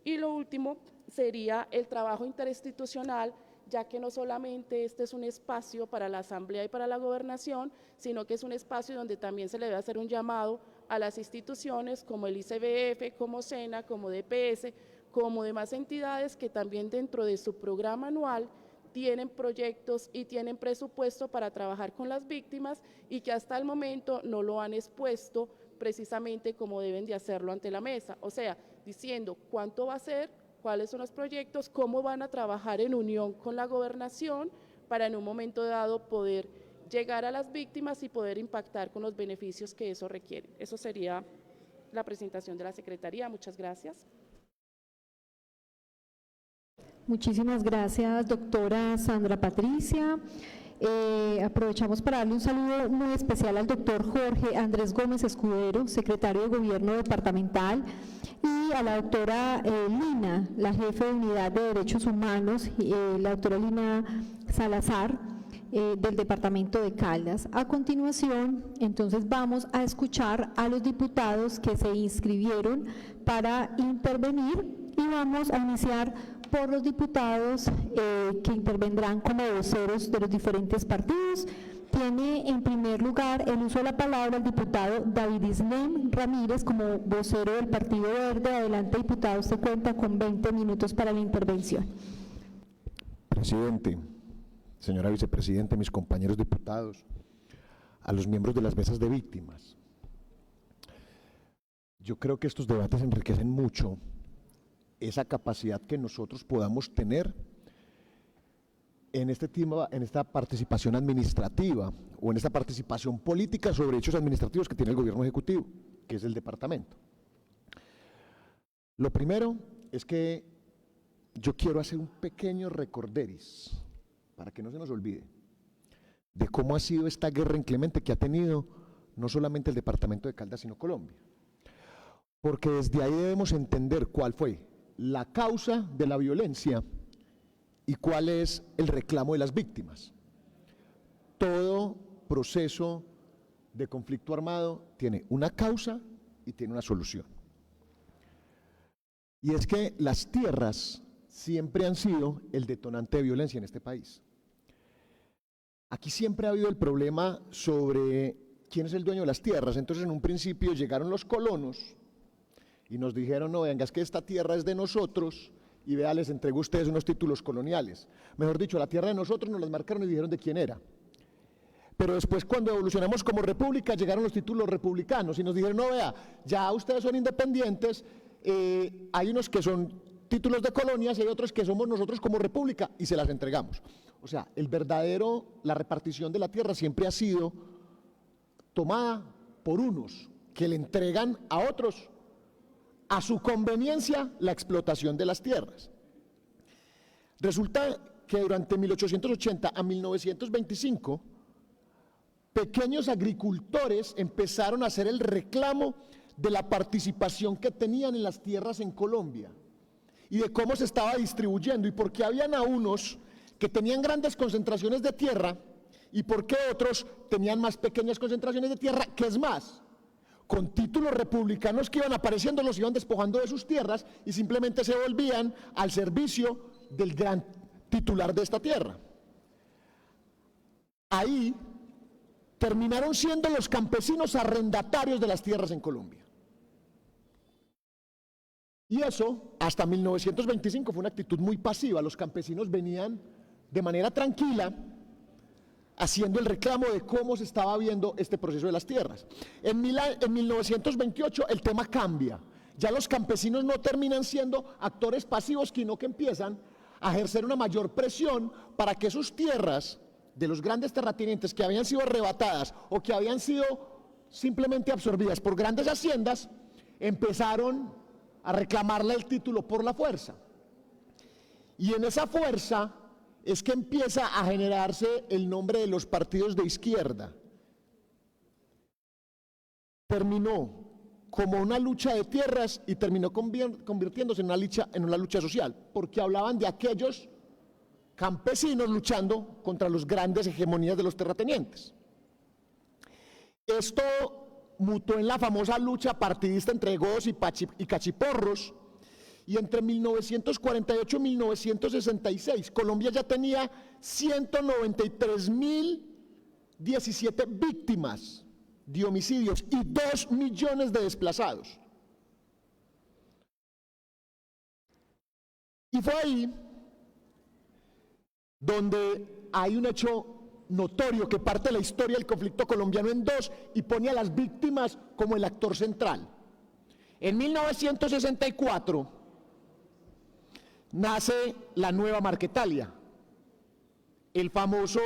Y lo último sería el trabajo interinstitucional, ya que no solamente este es un espacio para la Asamblea y para la Gobernación, sino que es un espacio donde también se le debe hacer un llamado a las instituciones como el ICBF, como SENA, como DPS, como demás entidades que también dentro de su programa anual tienen proyectos y tienen presupuesto para trabajar con las víctimas y que hasta el momento no lo han expuesto precisamente como deben de hacerlo ante la mesa, o sea, diciendo cuánto va a ser, cuáles son los proyectos, cómo van a trabajar en unión con la gobernación para en un momento dado poder llegar a las víctimas y poder impactar con los beneficios que eso requiere. Eso sería la presentación de la Secretaría. Muchas gracias. Muchísimas gracias, doctora Sandra Patricia. Aprovechamos para darle un saludo muy especial al doctor Jorge Andrés Gómez Escudero, secretario de Gobierno Departamental, y a la doctora Lina, la jefe de Unidad de Derechos Humanos, la doctora Lina Salazar, del Departamento de Caldas. A continuación, entonces, vamos a escuchar a los diputados que se inscribieron para intervenir y vamos a iniciar por los diputados que intervendrán como voceros de los diferentes partidos. Tiene en primer lugar el uso de la palabra el diputado David Islem Ramírez como vocero del Partido Verde. Adelante, diputado, usted cuenta con 20 minutos para la intervención. Presidente, señora vicepresidente, mis compañeros diputados, a los miembros de las mesas de víctimas. Yo creo que estos debates enriquecen mucho esa capacidad que nosotros podamos tener en este tema, en esta participación administrativa o en esta participación política sobre hechos administrativos que tiene el gobierno ejecutivo, que es el departamento. Lo primero es que yo quiero hacer un pequeño recorderis, para que no se nos olvide, de cómo ha sido esta guerra inclemente que ha tenido no solamente el departamento de Caldas, sino Colombia. Porque desde ahí debemos entender cuál fue la causa de la violencia y cuál es el reclamo de las víctimas. Todo proceso de conflicto armado tiene una causa y tiene una solución. Y es que las tierras siempre han sido el detonante de violencia en este país. Aquí siempre ha habido el problema sobre quién es el dueño de las tierras. Entonces, en un principio llegaron los colonos y nos dijeron, no, venga, es que esta tierra es de nosotros y vea, les entrego a ustedes unos títulos coloniales. Mejor dicho, la tierra de nosotros nos las marcaron y dijeron de quién era. Pero después, cuando evolucionamos como república, llegaron los títulos republicanos y nos dijeron, no, vea, ya ustedes son independientes, hay unos que son títulos de colonias y hay otros que somos nosotros como república y se las entregamos. O sea, la repartición de la tierra siempre ha sido tomada por unos que le entregan a otros a su conveniencia la explotación de las tierras. Resulta que durante 1880 a 1925, pequeños agricultores empezaron a hacer el reclamo de la participación que tenían en las tierras en Colombia y de cómo se estaba distribuyendo y por qué habían a unos que tenían grandes concentraciones de tierra y por qué otros tenían más pequeñas concentraciones de tierra, que es más, con títulos republicanos que iban apareciendo, los iban despojando de sus tierras y simplemente se volvían al servicio del gran titular de esta tierra. Ahí terminaron siendo los campesinos arrendatarios de las tierras en Colombia. Y eso, hasta 1925, fue una actitud muy pasiva. Los campesinos venían de manera tranquila haciendo el reclamo de cómo se estaba viendo este proceso de las tierras. En 1928 el tema cambia. Ya los campesinos no terminan siendo actores pasivos, sino que empiezan a ejercer una mayor presión para que sus tierras de los grandes terratenientes que habían sido arrebatadas o que habían sido simplemente absorbidas por grandes haciendas, empezaron a reclamarle el título por la fuerza. Y en esa fuerza es que empieza a generarse el nombre de los partidos de izquierda. Terminó como una lucha de tierras y terminó convirtiéndose en una lucha social, porque hablaban de aquellos campesinos luchando contra las grandes hegemonías de los terratenientes. Esto mutó en la famosa lucha partidista entre godos y cachiporros, y entre 1948 y 1966 Colombia ya tenía 193.017 víctimas de homicidios y 2 millones de desplazados. Y fue ahí donde hay un hecho notorio que parte la historia del conflicto colombiano en dos y pone a las víctimas como el actor central. En 1964 nace la Nueva Marquetalia, el famoso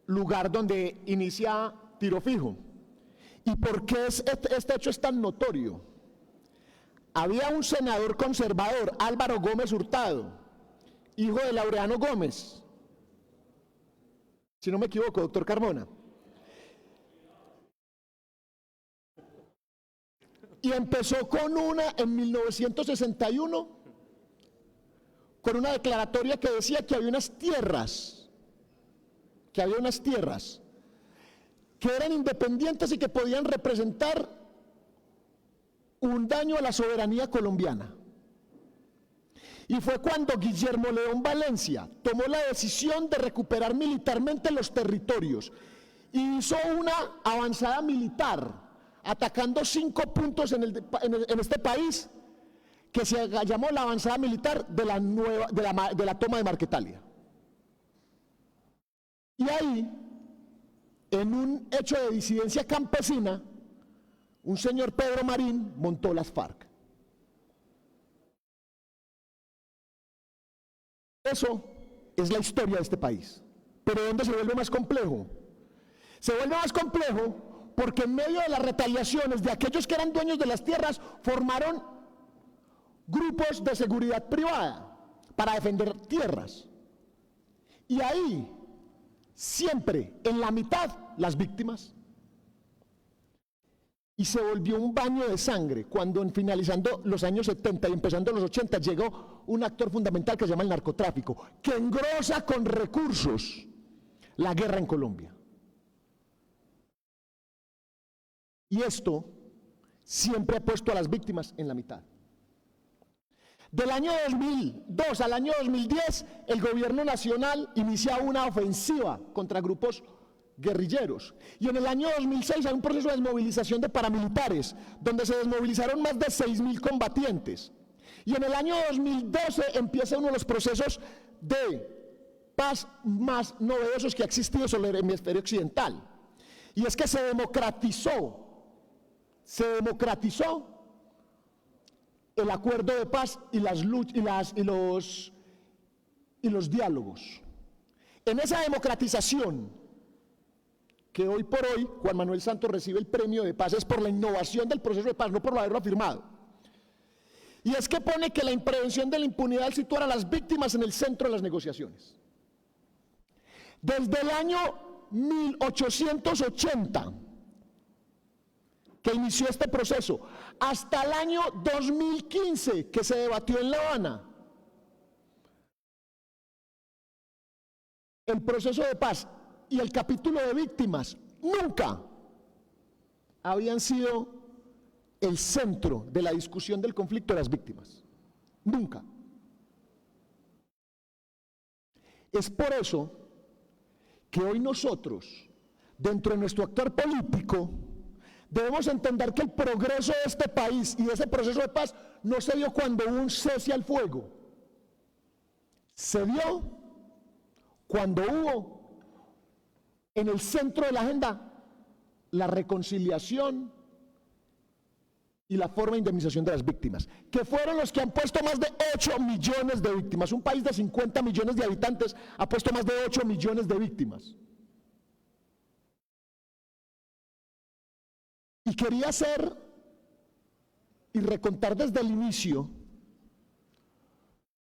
lugar donde inicia Tiro Fijo. ¿Y por qué este hecho es tan notorio? Había un senador conservador, Álvaro Gómez Hurtado, hijo de Laureano Gómez, si no me equivoco, doctor Carmona. Y empezó con en 1961, con una declaratoria que decía que había unas tierras, que eran independientes y que podían representar un daño a la soberanía colombiana. Y fue cuando Guillermo León Valencia tomó la decisión de recuperar militarmente los territorios y hizo una avanzada militar, atacando 5 puntos en este país, que se llamó la avanzada militar de la toma de Marquetalia. Y ahí, en un hecho de disidencia campesina, un señor Pedro Marín montó las FARC. Eso es la historia de este país. Pero ¿dónde se vuelve más complejo? Se vuelve más complejo porque en medio de las retaliaciones de aquellos que eran dueños de las tierras, formaron grupos de seguridad privada para defender tierras. Y ahí, siempre en la mitad, las víctimas. Y se volvió un baño de sangre cuando, finalizando los años 70 y empezando los 80, llegó un actor fundamental que se llama el narcotráfico, que engrosa con recursos la guerra en Colombia. Y esto siempre ha puesto a las víctimas en la mitad. Del año 2002 al año 2010, el gobierno nacional inicia una ofensiva contra grupos guerrilleros. Y en el año 2006 hay un proceso de desmovilización de paramilitares, donde se desmovilizaron más de 6.000 combatientes. Y en el año 2012 empieza uno de los procesos de paz más novedosos que ha existido sobre el hemisferio occidental. Y es que se democratizó el acuerdo de paz y los diálogos. En esa democratización, que hoy por hoy Juan Manuel Santos recibe el premio de paz, es por la innovación del proceso de paz, no por haberlo afirmado. Y es que pone que la prevención de la impunidad al situar a las víctimas en el centro de las negociaciones. Desde el año 1880, que inició este proceso, hasta el año 2015, que se debatió en La Habana, el proceso de paz y el capítulo de víctimas nunca habían sido el centro de la discusión del conflicto de las víctimas. Nunca. Es por eso que hoy nosotros, dentro de nuestro actor político, debemos entender que el progreso de este país y de ese proceso de paz no se dio cuando hubo un cese al fuego. Se dio cuando hubo en el centro de la agenda la reconciliación y la forma de indemnización de las víctimas, que fueron los que han puesto más de 8 millones de víctimas. Un país de 50 millones de habitantes ha puesto más de 8 millones de víctimas. Y quería hacer y recontar desde el inicio,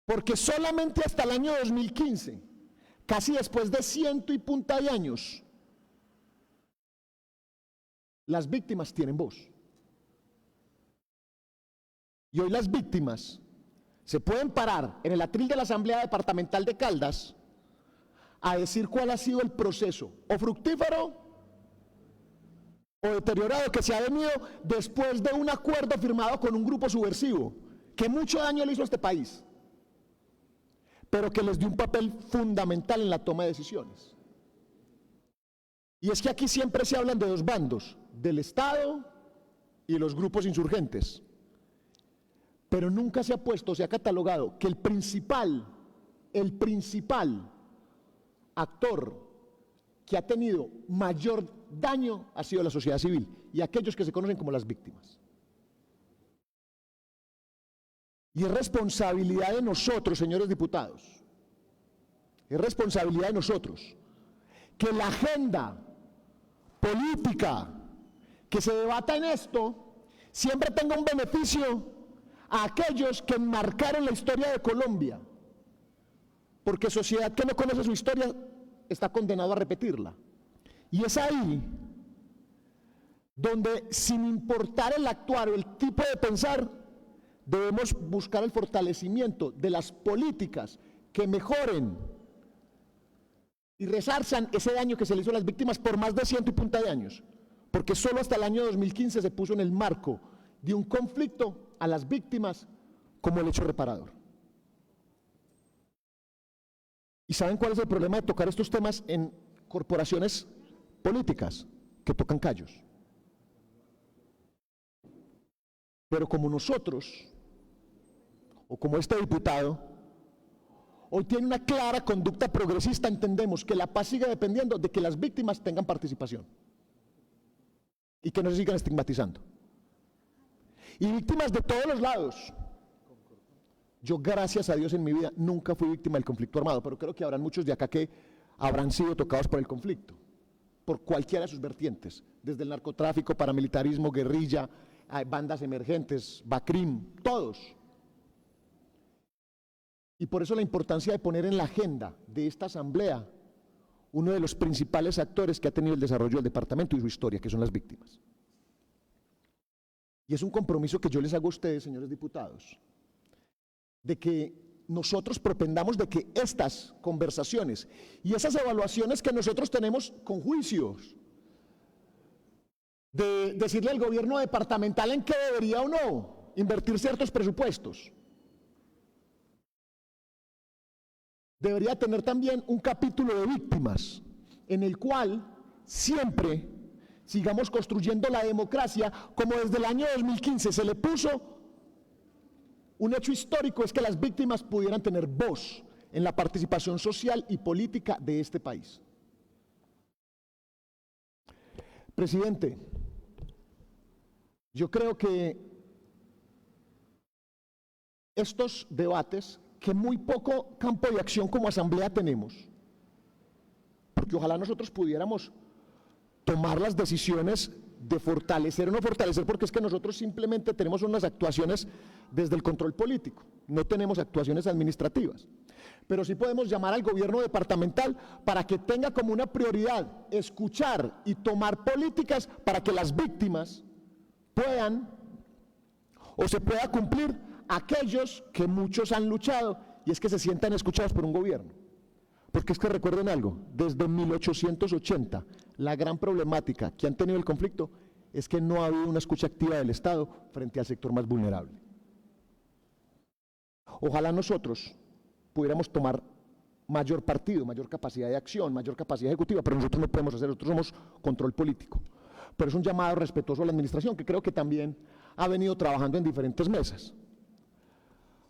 porque solamente hasta el año 2015, casi después de 100 y punta de años, las víctimas tienen voz. Y hoy las víctimas se pueden parar en el atril de la Asamblea Departamental de Caldas a decir cuál ha sido el proceso, o fructífero o deteriorado, que se ha venido después de un acuerdo firmado con un grupo subversivo que mucho daño le hizo a este país, pero que les dio un papel fundamental en la toma de decisiones. Y es que aquí siempre se hablan de dos bandos, del Estado y los grupos insurgentes. pero nunca se ha puesto, se ha catalogado que el principal actor que ha tenido mayor daño ha sido la sociedad civil y aquellos que se conocen como las víctimas. Y es responsabilidad de nosotros, señores diputados, es responsabilidad de nosotros que la agenda política que se debata en esto siempre tenga un beneficio a aquellos que marcaron la historia de Colombia, porque sociedad que no conoce su historia está condenado a repetirla. Y es ahí donde, sin importar el actuar o el tipo de pensar, debemos buscar el fortalecimiento de las políticas que mejoren y resarzan ese daño que se le hizo a las víctimas por más de 100 y punta de años, porque solo hasta el año 2015 se puso en el marco de un conflicto a las víctimas como el hecho reparador. ¿Y saben cuál es el problema de tocar estos temas en corporaciones políticas que tocan callos? Pero como nosotros, o como este diputado, hoy tiene una clara conducta progresista, entendemos que la paz sigue dependiendo de que las víctimas tengan participación y que no se sigan estigmatizando. Y víctimas de todos los lados. Yo, gracias a Dios, en mi vida nunca fui víctima del conflicto armado, pero creo que habrán muchos de acá que habrán sido tocados por el conflicto, por cualquiera de sus vertientes, desde el narcotráfico, paramilitarismo, guerrilla, bandas emergentes, BACRIM, todos. Y por eso la importancia de poner en la agenda de esta asamblea uno de los principales actores que ha tenido el desarrollo del departamento y su historia, que son las víctimas. Y es un compromiso que yo les hago a ustedes, señores diputados, de que nosotros propendamos de que estas conversaciones y esas evaluaciones que nosotros tenemos con juicios, de decirle al gobierno departamental en qué debería o no invertir ciertos presupuestos, debería tener también un capítulo de víctimas en el cual siempre sigamos construyendo la democracia, como desde el año 2015 se le puso un hecho histórico, es que las víctimas pudieran tener voz en la participación social y política de este país. Presidente, yo creo que estos debates, que muy poco campo de acción como asamblea tenemos, porque ojalá nosotros pudiéramos tomar las decisiones de fortalecer o no fortalecer, porque es que nosotros simplemente tenemos unas actuaciones desde el control político, no tenemos actuaciones administrativas, pero sí podemos llamar al gobierno departamental para que tenga como una prioridad escuchar y tomar políticas para que las víctimas puedan o se pueda cumplir aquellos que muchos han luchado, y es que se sientan escuchados por un gobierno. Porque es que recuerden algo, desde 1880 la gran problemática que han tenido el conflicto es que no ha habido una escucha activa del Estado frente al sector más vulnerable. Ojalá nosotros pudiéramos tomar mayor partido, mayor capacidad de acción, mayor capacidad ejecutiva, pero nosotros no podemos hacer, nosotros somos control político. Pero es un llamado respetuoso a la administración, que creo que también ha venido trabajando en diferentes mesas,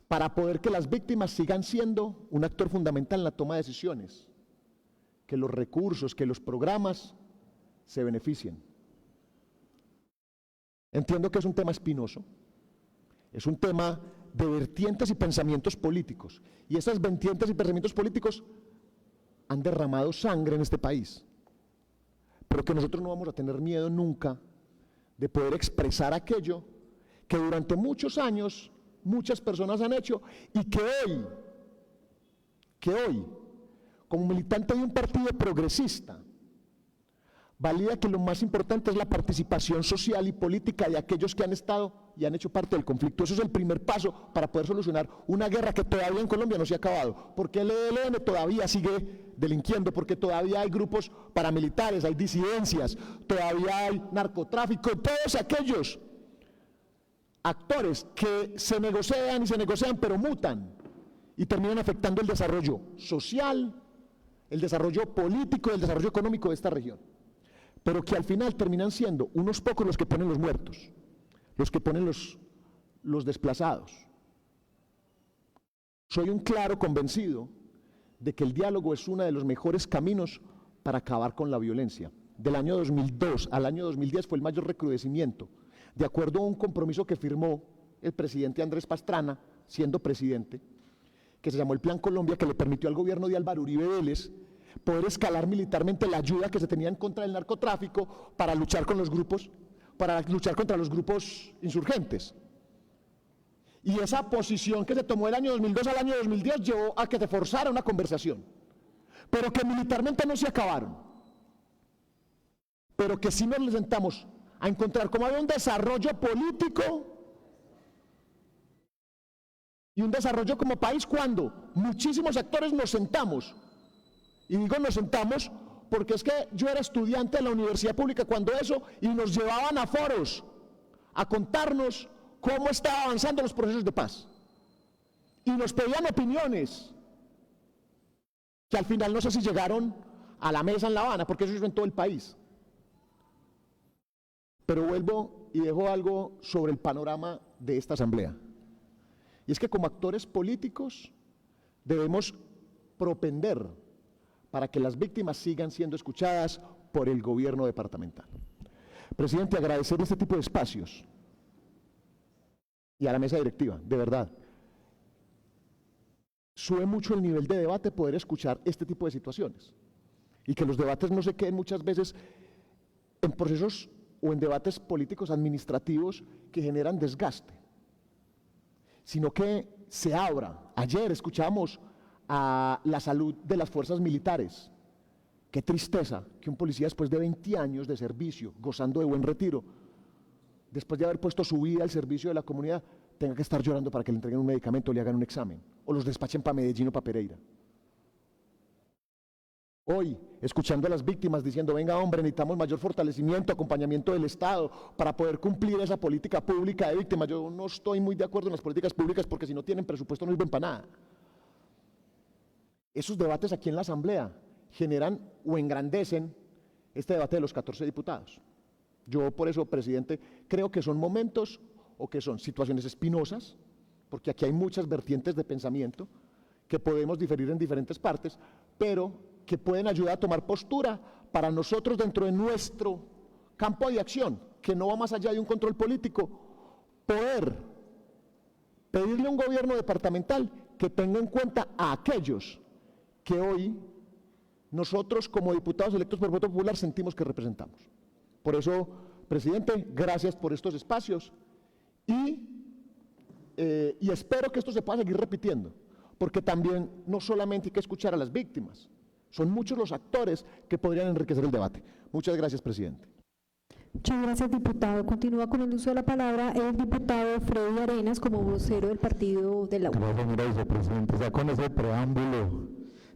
para poder que las víctimas sigan siendo un actor fundamental en la toma de decisiones, que los recursos, que los programas se beneficien. Entiendo que es un tema espinoso, es un tema de vertientes y pensamientos políticos, y esas vertientes y pensamientos políticos han derramado sangre en este país, pero que nosotros no vamos a tener miedo nunca de poder expresar aquello que durante muchos años muchas personas han hecho y que hoy, como militante de un partido progresista, valida que lo más importante es la participación social y política de aquellos que han estado y han hecho parte del conflicto. Eso es el primer paso para poder solucionar una guerra que todavía en Colombia no se ha acabado, porque el ELN todavía sigue delinquiendo, porque todavía hay grupos paramilitares, hay disidencias, todavía hay narcotráfico, todos aquellos actores que se negocian, pero mutan y terminan afectando el desarrollo social, el desarrollo político y el desarrollo económico de esta región, pero que al final terminan siendo unos pocos los que ponen los muertos, los que ponen los desplazados, soy un claro convencido de que el diálogo es uno de los mejores caminos para acabar con la violencia. Del año 2002 al año 2010 fue el mayor recrudecimiento, de acuerdo a un compromiso que firmó el presidente Andrés Pastrana, siendo presidente, que se llamó el Plan Colombia, que le permitió al gobierno de Álvaro Uribe Vélez poder escalar militarmente la ayuda que se tenía en contra del narcotráfico para luchar con los grupos, para luchar contra los grupos insurgentes. Y esa posición que se tomó del año 2002 al año 2010 llevó a que se forzara una conversación, pero que militarmente no se acabaron, pero que sí nos sentamos a encontrar cómo había un desarrollo político y un desarrollo como país cuando muchísimos actores nos sentamos. Y digo nos sentamos porque es que yo era estudiante en la universidad pública cuando eso, y nos llevaban a foros a contarnos cómo estaban avanzando los procesos de paz. Y nos pedían opiniones, que al final no sé si llegaron a la mesa en La Habana, porque eso es en todo el país. Pero vuelvo y dejo algo sobre el panorama de esta asamblea. Y es que como actores políticos debemos propender para que las víctimas sigan siendo escuchadas por el gobierno departamental. Presidente, agradecer este tipo de espacios y a la mesa directiva, de verdad. Sube mucho el nivel de debate poder escuchar este tipo de situaciones y que los debates no se queden muchas veces en procesos o en debates políticos administrativos que generan desgaste, sino que se abra. Ayer escuchamos a la salud de las fuerzas militares. Qué tristeza que un policía después de 20 años de servicio, gozando de buen retiro, después de haber puesto su vida al servicio de la comunidad, tenga que estar llorando para que le entreguen un medicamento o le hagan un examen, o los despachen para Medellín o para Pereira. Hoy, escuchando a las víctimas diciendo, venga hombre, necesitamos mayor fortalecimiento, acompañamiento del Estado para poder cumplir esa política pública de víctimas. Yo no estoy muy de acuerdo en las políticas públicas porque si no tienen presupuesto no sirven para nada. Esos debates aquí en la Asamblea generan o engrandecen este debate de los 14 diputados. Yo por eso, presidente, creo que son momentos o que son situaciones espinosas, porque aquí hay muchas vertientes de pensamiento que podemos diferir en diferentes partes, pero que pueden ayudar a tomar postura para nosotros dentro de nuestro campo de acción, que no va más allá de un control político, poder pedirle a un gobierno departamental que tenga en cuenta a aquellos que hoy nosotros como diputados electos por voto popular sentimos que representamos. Por eso, presidente, gracias por estos espacios y espero que esto se pueda seguir repitiendo, porque también no solamente hay que escuchar a las víctimas, son muchos los actores que podrían enriquecer el debate. Muchas gracias, presidente. Muchas gracias, diputado. Continúa con el uso de la palabra el diputado Freddy Arenas como vocero del partido de la U. Gracias, señora vicepresidenta. Ya con ese preámbulo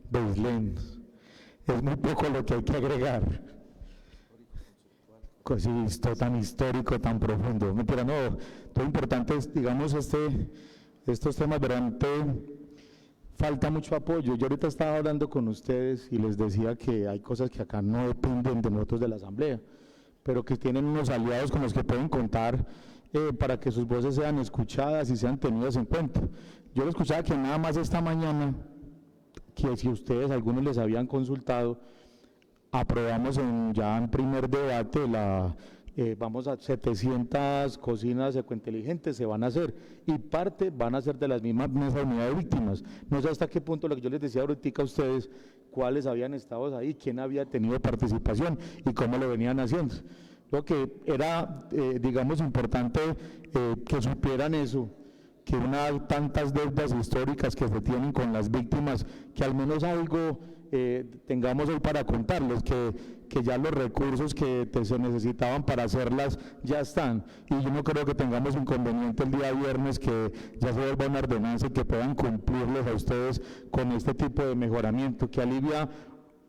de Islén, es muy poco lo que hay que agregar. Sí, esto tan histórico, tan profundo. Mentira, no, todo importante es, digamos, estos temas durante falta mucho apoyo. Yo ahorita estaba hablando con ustedes y les decía que hay cosas que acá no dependen de nosotros de la Asamblea, pero que tienen unos aliados con los que pueden contar para que sus voces sean escuchadas y sean tenidas en cuenta. Yo lo escuchaba que nada más esta mañana, que si ustedes, algunos les habían consultado, aprobamos ya en primer debate vamos a 700 cocinas ecointeligentes se van a hacer y parte van a ser de las mismas mesas de unidad de víctimas. No sé hasta qué punto, lo que yo les decía ahorita a ustedes, cuáles habían estado ahí, quién había tenido participación y cómo lo venían haciendo. Lo que era, digamos, importante que supieran eso, que tantas deudas históricas que se tienen con las víctimas, que al menos algo tengamos hoy para contarles, que ya los recursos que se necesitaban para hacerlas ya están, y yo no creo que tengamos inconveniente el día viernes que ya se vuelva una ordenanza y que puedan cumplirles a ustedes con este tipo de mejoramiento, que alivia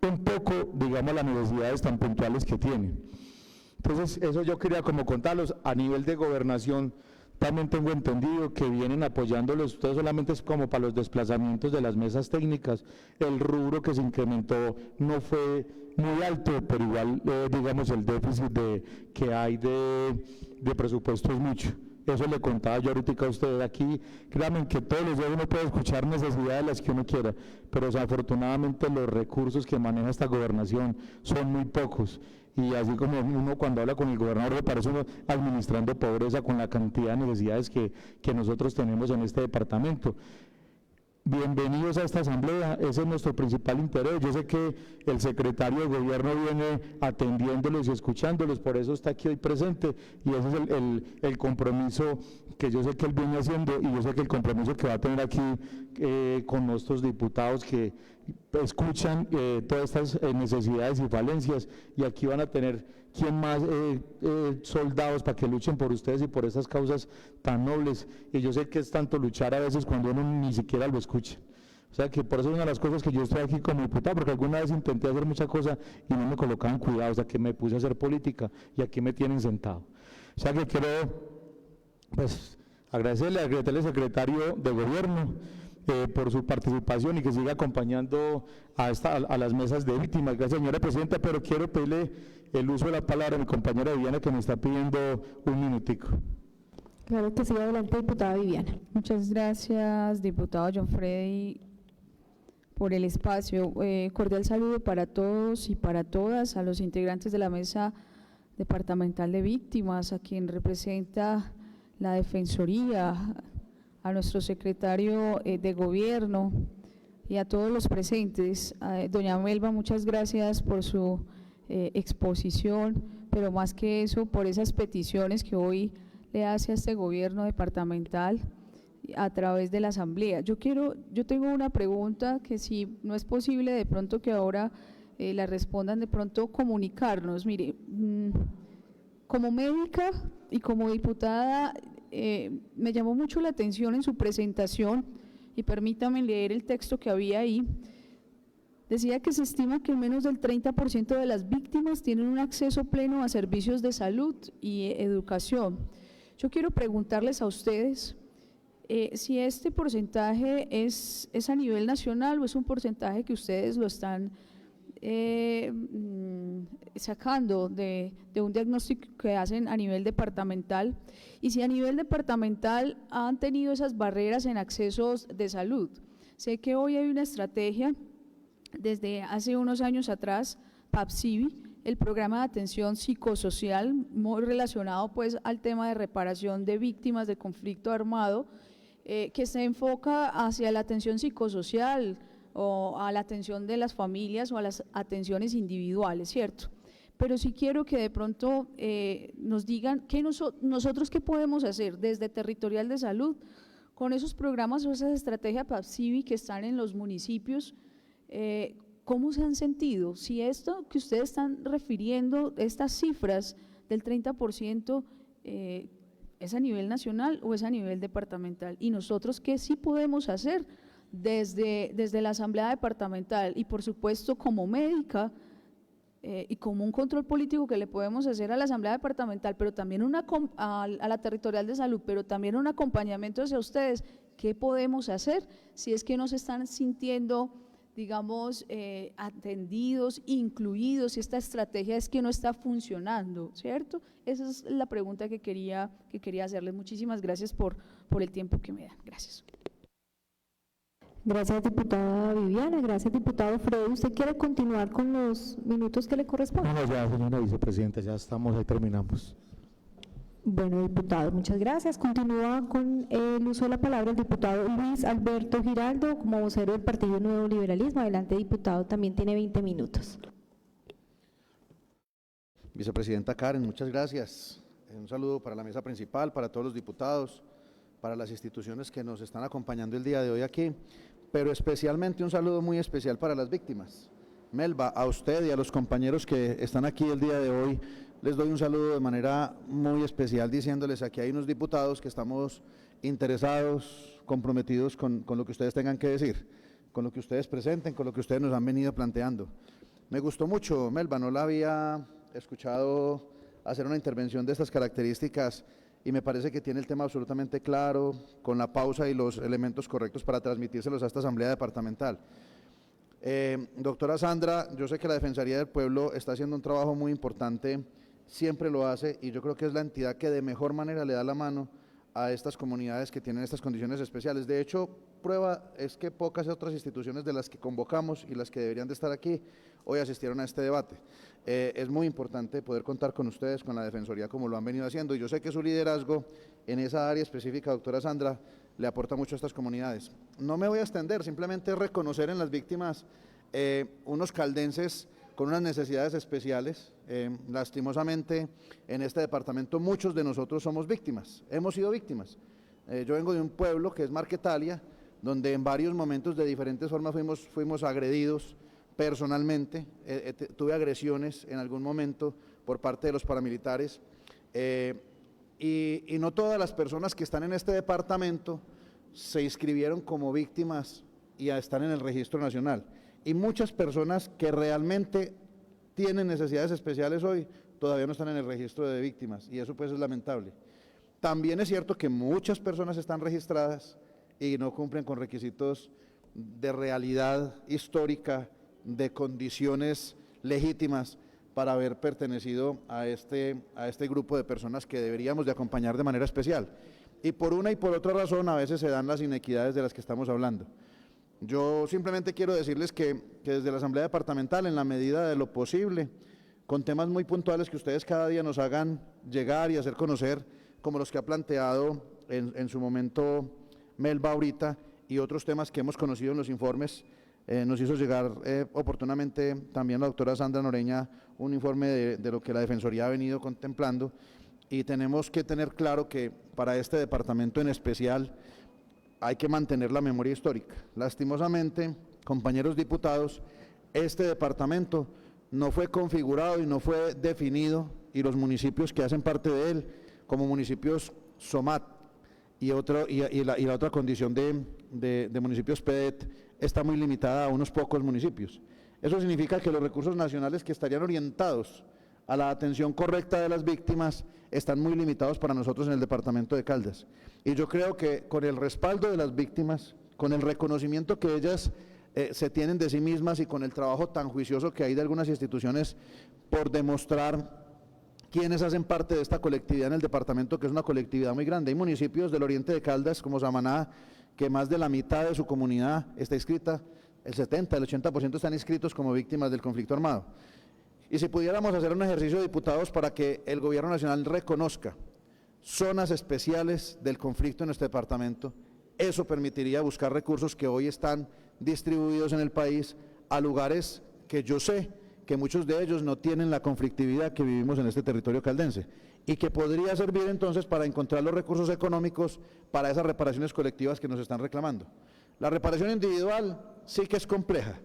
un poco, digamos, las necesidades tan puntuales que tienen. Entonces, eso yo quería como contarlos. A nivel de gobernación, también tengo entendido que vienen apoyándolos, ustedes solamente es como para los desplazamientos de las mesas técnicas, el rubro que se incrementó no fue muy alto, pero igual, digamos, el déficit que hay de presupuesto es mucho. eso le contaba yo ahorita a ustedes aquí. Créanme que todos los días uno puede escuchar necesidades las que uno quiera, pero desafortunadamente los recursos que maneja esta gobernación son muy pocos. Y así como uno cuando habla con el gobernador le parece uno administrando pobreza con la cantidad de necesidades que nosotros tenemos en este departamento. Bienvenidos a esta asamblea, ese es nuestro principal interés. Yo sé que el secretario de gobierno viene atendiéndolos y escuchándolos, por eso está aquí hoy presente, y ese es el compromiso que yo sé que él viene haciendo, y yo sé que el compromiso que va a tener aquí con nuestros diputados que escuchan todas estas necesidades y falencias, y aquí van a tener ¿quién más soldados para que luchen por ustedes y por estas causas tan nobles? Y yo sé que es tanto luchar a veces cuando uno ni siquiera lo escucha. O sea que por eso es una de las cosas que yo estoy aquí como diputado, porque alguna vez intenté hacer muchas cosas y no me colocaban cuidado, o sea que me puse a hacer política y aquí me tienen sentado. O sea que quiero pues agradecerle al secretario de gobierno por su participación y que siga acompañando a las mesas de víctimas. Gracias, señora presidenta, pero quiero pedirle el uso de la palabra a mi compañera Viviana, que me está pidiendo un minutico. Claro que sí, adelante, diputada Viviana. Muchas gracias, diputado John Freddy, por el espacio. Cordial saludo para todos y para todas, a los integrantes de la Mesa Departamental de Víctimas, a quien representa la Defensoría, a nuestro secretario de Gobierno y a todos los presentes. Doña Melba, muchas gracias por su exposición, pero más que eso, por esas peticiones que hoy le hace a este Gobierno departamental a través de la Asamblea. Yo tengo una pregunta que si no es posible de pronto que ahora la respondan, de pronto comunicarnos. Mire, como médica y como diputada, me llamó mucho la atención en su presentación, y permítame leer el texto que había ahí. Decía que se estima que menos del 30% de las víctimas tienen un acceso pleno a servicios de salud y educación. Yo quiero preguntarles a ustedes si este porcentaje es a nivel nacional o es un porcentaje que ustedes lo están sacando de un diagnóstico que hacen a nivel departamental, y si a nivel departamental han tenido esas barreras en accesos de salud. Sé que hoy hay una estrategia desde hace unos años atrás, PAPSIVI, el programa de atención psicosocial, muy relacionado pues al tema de reparación de víctimas de conflicto armado, que se enfoca hacia la atención psicosocial, o a la atención de las familias o a las atenciones individuales, ¿cierto? Pero sí quiero que de pronto nos digan nosotros qué podemos hacer desde Territorial de Salud con esos programas o esas estrategias PAPSIVI que están en los municipios. ¿Cómo se han sentido? Si esto que ustedes están refiriendo, estas cifras del 30%, ¿es a nivel nacional o es a nivel departamental? Y nosotros, ¿qué sí podemos hacer desde la Asamblea Departamental? Y por supuesto, como médica y como un control político que le podemos hacer a la Asamblea Departamental, pero también a la Territorial de Salud, pero también un acompañamiento hacia ustedes, ¿qué podemos hacer si es que no se están sintiendo, digamos, atendidos, incluidos, si esta estrategia es que no está funcionando, ¿cierto? Esa es la pregunta que quería hacerles. Muchísimas gracias por el tiempo que me dan. Gracias. Gracias, diputada Viviana. Gracias, diputado Freddy. ¿Usted quiere continuar con los minutos que le corresponden? No, ya, señora vicepresidenta, ya estamos, ahí terminamos. Bueno, diputado, muchas gracias. Continúa con el uso de la palabra el diputado Luis Alberto Giraldo, como vocero del Partido Nuevo Liberalismo. Adelante, diputado, también tiene 20 minutos. Vicepresidenta Karen, muchas gracias. Un saludo para la mesa principal, para todos los diputados, para las instituciones que nos están acompañando el día de hoy aquí, pero especialmente un saludo muy especial para las víctimas. Melba, a usted y a los compañeros que están aquí el día de hoy, les doy un saludo de manera muy especial, diciéndoles aquí hay unos diputados que estamos interesados, comprometidos con lo que ustedes tengan que decir, con lo que ustedes presenten, con lo que ustedes nos han venido planteando. Me gustó mucho, Melba, no la había escuchado hacer una intervención de estas características y me parece que tiene el tema absolutamente claro, con la pausa y los elementos correctos para transmitírselos a esta Asamblea Departamental. Doctora Sandra, yo sé que la Defensoría del Pueblo está haciendo un trabajo muy importante, siempre lo hace, y yo creo que es la entidad que de mejor manera le da la mano a estas comunidades que tienen estas condiciones especiales. De hecho, prueba es que pocas otras instituciones de las que convocamos y las que deberían de estar aquí hoy asistieron a este debate. Es muy importante poder contar con ustedes, con la Defensoría, como lo han venido haciendo, y yo sé que su liderazgo en esa área específica, doctora Sandra, le aporta mucho a estas comunidades. No me voy a extender, simplemente reconocer en las víctimas unos caldenses con unas necesidades especiales. Lastimosamente, en este departamento muchos de nosotros somos víctimas, hemos sido víctimas. Yo vengo de un pueblo que es Marquetalia, donde en varios momentos de diferentes formas fuimos agredidos personalmente. Tuve agresiones en algún momento por parte de los paramilitares, y no todas las personas que están en este departamento se inscribieron como víctimas y están en el registro nacional. Y muchas personas que realmente tienen necesidades especiales hoy todavía no están en el registro de víctimas, y eso pues es lamentable. También es cierto que muchas personas están registradas y no cumplen con requisitos de realidad histórica, de condiciones legítimas para haber pertenecido a este grupo de personas que deberíamos de acompañar de manera especial. Y por una y por otra razón a veces se dan las inequidades de las que estamos hablando. Yo simplemente quiero decirles que desde la Asamblea Departamental, en la medida de lo posible, con temas muy puntuales que ustedes cada día nos hagan llegar y hacer conocer, como los que ha planteado en su momento Melba ahorita, y otros temas que hemos conocido en los informes, nos hizo llegar oportunamente también la doctora Sandra Noreña un informe de lo que la Defensoría ha venido contemplando, y tenemos que tener claro que para este departamento en especial hay que mantener la memoria histórica. Lastimosamente, compañeros diputados, este departamento no fue configurado y no fue definido, y los municipios que hacen parte de él como municipios SOMAT y la otra condición de municipios PEDET está muy limitada a unos pocos municipios. Eso significa que los recursos nacionales que estarían orientados a la atención correcta de las víctimas están muy limitados para nosotros en el departamento de Caldas. Y yo creo que con el respaldo de las víctimas, con el reconocimiento que ellas se tienen de sí mismas, y con el trabajo tan juicioso que hay de algunas instituciones por demostrar quienes hacen parte de esta colectividad en el departamento, que es una colectividad muy grande. Hay municipios del oriente de Caldas, como Samaná, que más de la mitad de su comunidad está inscrita, el 70, el 80% están inscritos como víctimas del conflicto armado. Y si pudiéramos hacer un ejercicio de diputados para que el gobierno nacional reconozca zonas especiales del conflicto en nuestro departamento, eso permitiría buscar recursos que hoy están distribuidos en el país a lugares que yo sé que muchos de ellos no tienen la conflictividad que vivimos en este territorio caldense, y que podría servir entonces para encontrar los recursos económicos para esas reparaciones colectivas que nos están reclamando. La reparación individual sí que es compleja,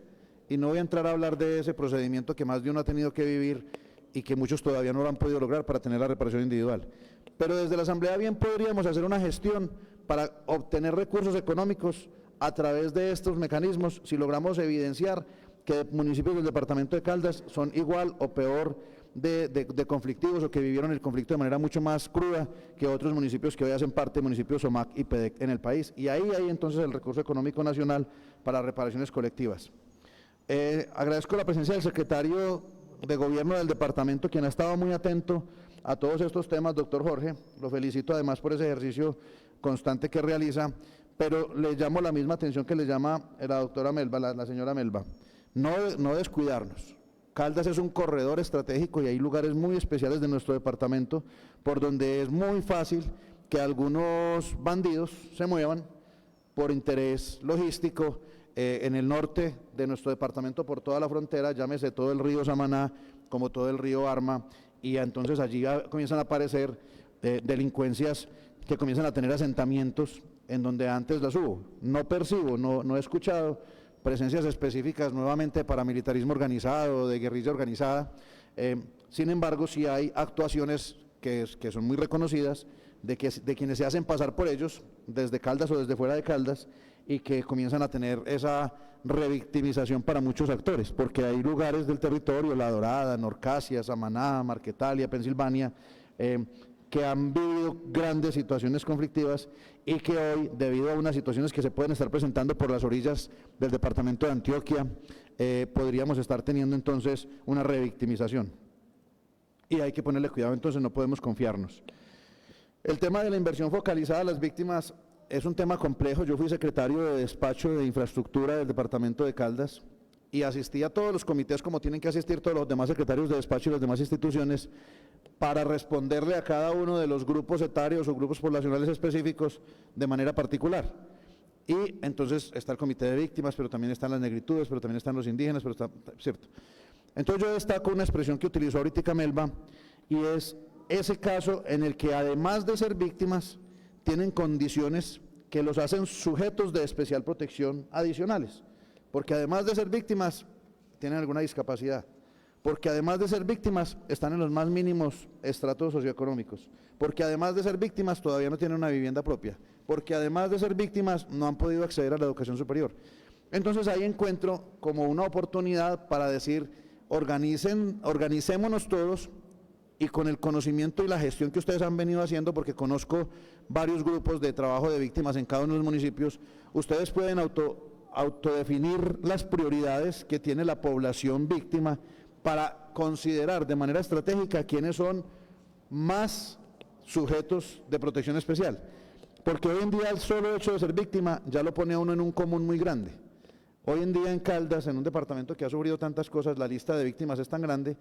y no voy a entrar a hablar de ese procedimiento que más de uno ha tenido que vivir y que muchos todavía no lo han podido lograr para tener la reparación individual. Pero desde la Asamblea bien podríamos hacer una gestión para obtener recursos económicos a través de estos mecanismos, si logramos evidenciar que municipios del departamento de Caldas son igual o peor de conflictivos, o que vivieron el conflicto de manera mucho más cruda que otros municipios que hoy hacen parte de municipios SOMAC y PEDEC en el país. Y ahí hay entonces el recurso económico nacional para reparaciones colectivas. Agradezco la presencia del secretario de Gobierno del departamento, quien ha estado muy atento a todos estos temas, doctor Jorge. Lo felicito además por ese ejercicio constante que realiza, pero le llamo la misma atención que le llama la doctora Melba, la señora Melba. No descuidarnos. Caldas es un corredor estratégico y hay lugares muy especiales de nuestro departamento por donde es muy fácil que algunos bandidos se muevan por interés logístico en el norte de nuestro departamento, por toda la frontera, llámese todo el río Samaná como todo el río Arma, y entonces allí comienzan a aparecer delincuencias que comienzan a tener asentamientos en donde antes las hubo. No percibo, no he escuchado presencias específicas nuevamente de paramilitarismo organizado, de guerrilla organizada. Sin embargo, sí hay actuaciones que son muy reconocidas de quienes se hacen pasar por ellos desde Caldas o desde fuera de Caldas, y que comienzan a tener esa revictimización para muchos actores, porque hay lugares del territorio, La Dorada, Norcasia, Samaná, Marquetalia, Pensilvania, que han vivido grandes situaciones conflictivas y que hoy, debido a unas situaciones que se pueden estar presentando por las orillas del departamento de Antioquia, podríamos estar teniendo entonces una revictimización. Y hay que ponerle cuidado, entonces no podemos confiarnos. El tema de la inversión focalizada a las víctimas es un tema complejo. Yo fui secretario de despacho de infraestructura del departamento de Caldas y asistí a todos los comités como tienen que asistir todos los demás secretarios de despacho y las demás instituciones para responderle a cada uno de los grupos etarios o grupos poblacionales específicos de manera particular. Y entonces está el comité de víctimas, pero también están las negritudes, pero también están los indígenas, pero está, ¿cierto? Entonces yo destaco una expresión que utilizó ahorita Melba, y es ese caso en el que además de ser víctimas, tienen condiciones que los hacen sujetos de especial protección adicionales, porque además de ser víctimas, tienen alguna discapacidad, porque además de ser víctimas, están en los más mínimos estratos socioeconómicos, porque además de ser víctimas, todavía no tienen una vivienda propia, porque además de ser víctimas, no han podido acceder a la educación superior. Entonces ahí encuentro como una oportunidad para decir, organicémonos todos, y con el conocimiento y la gestión que ustedes han venido haciendo, porque conozco varios grupos de trabajo de víctimas en cada uno de los municipios, ustedes pueden autodefinir las prioridades que tiene la población víctima para considerar de manera estratégica quiénes son más sujetos de protección especial. Porque hoy en día el solo hecho de ser víctima ya lo pone a uno en un común muy grande. Hoy en día en Caldas, en un departamento que ha sufrido tantas cosas, la lista de víctimas es tan grande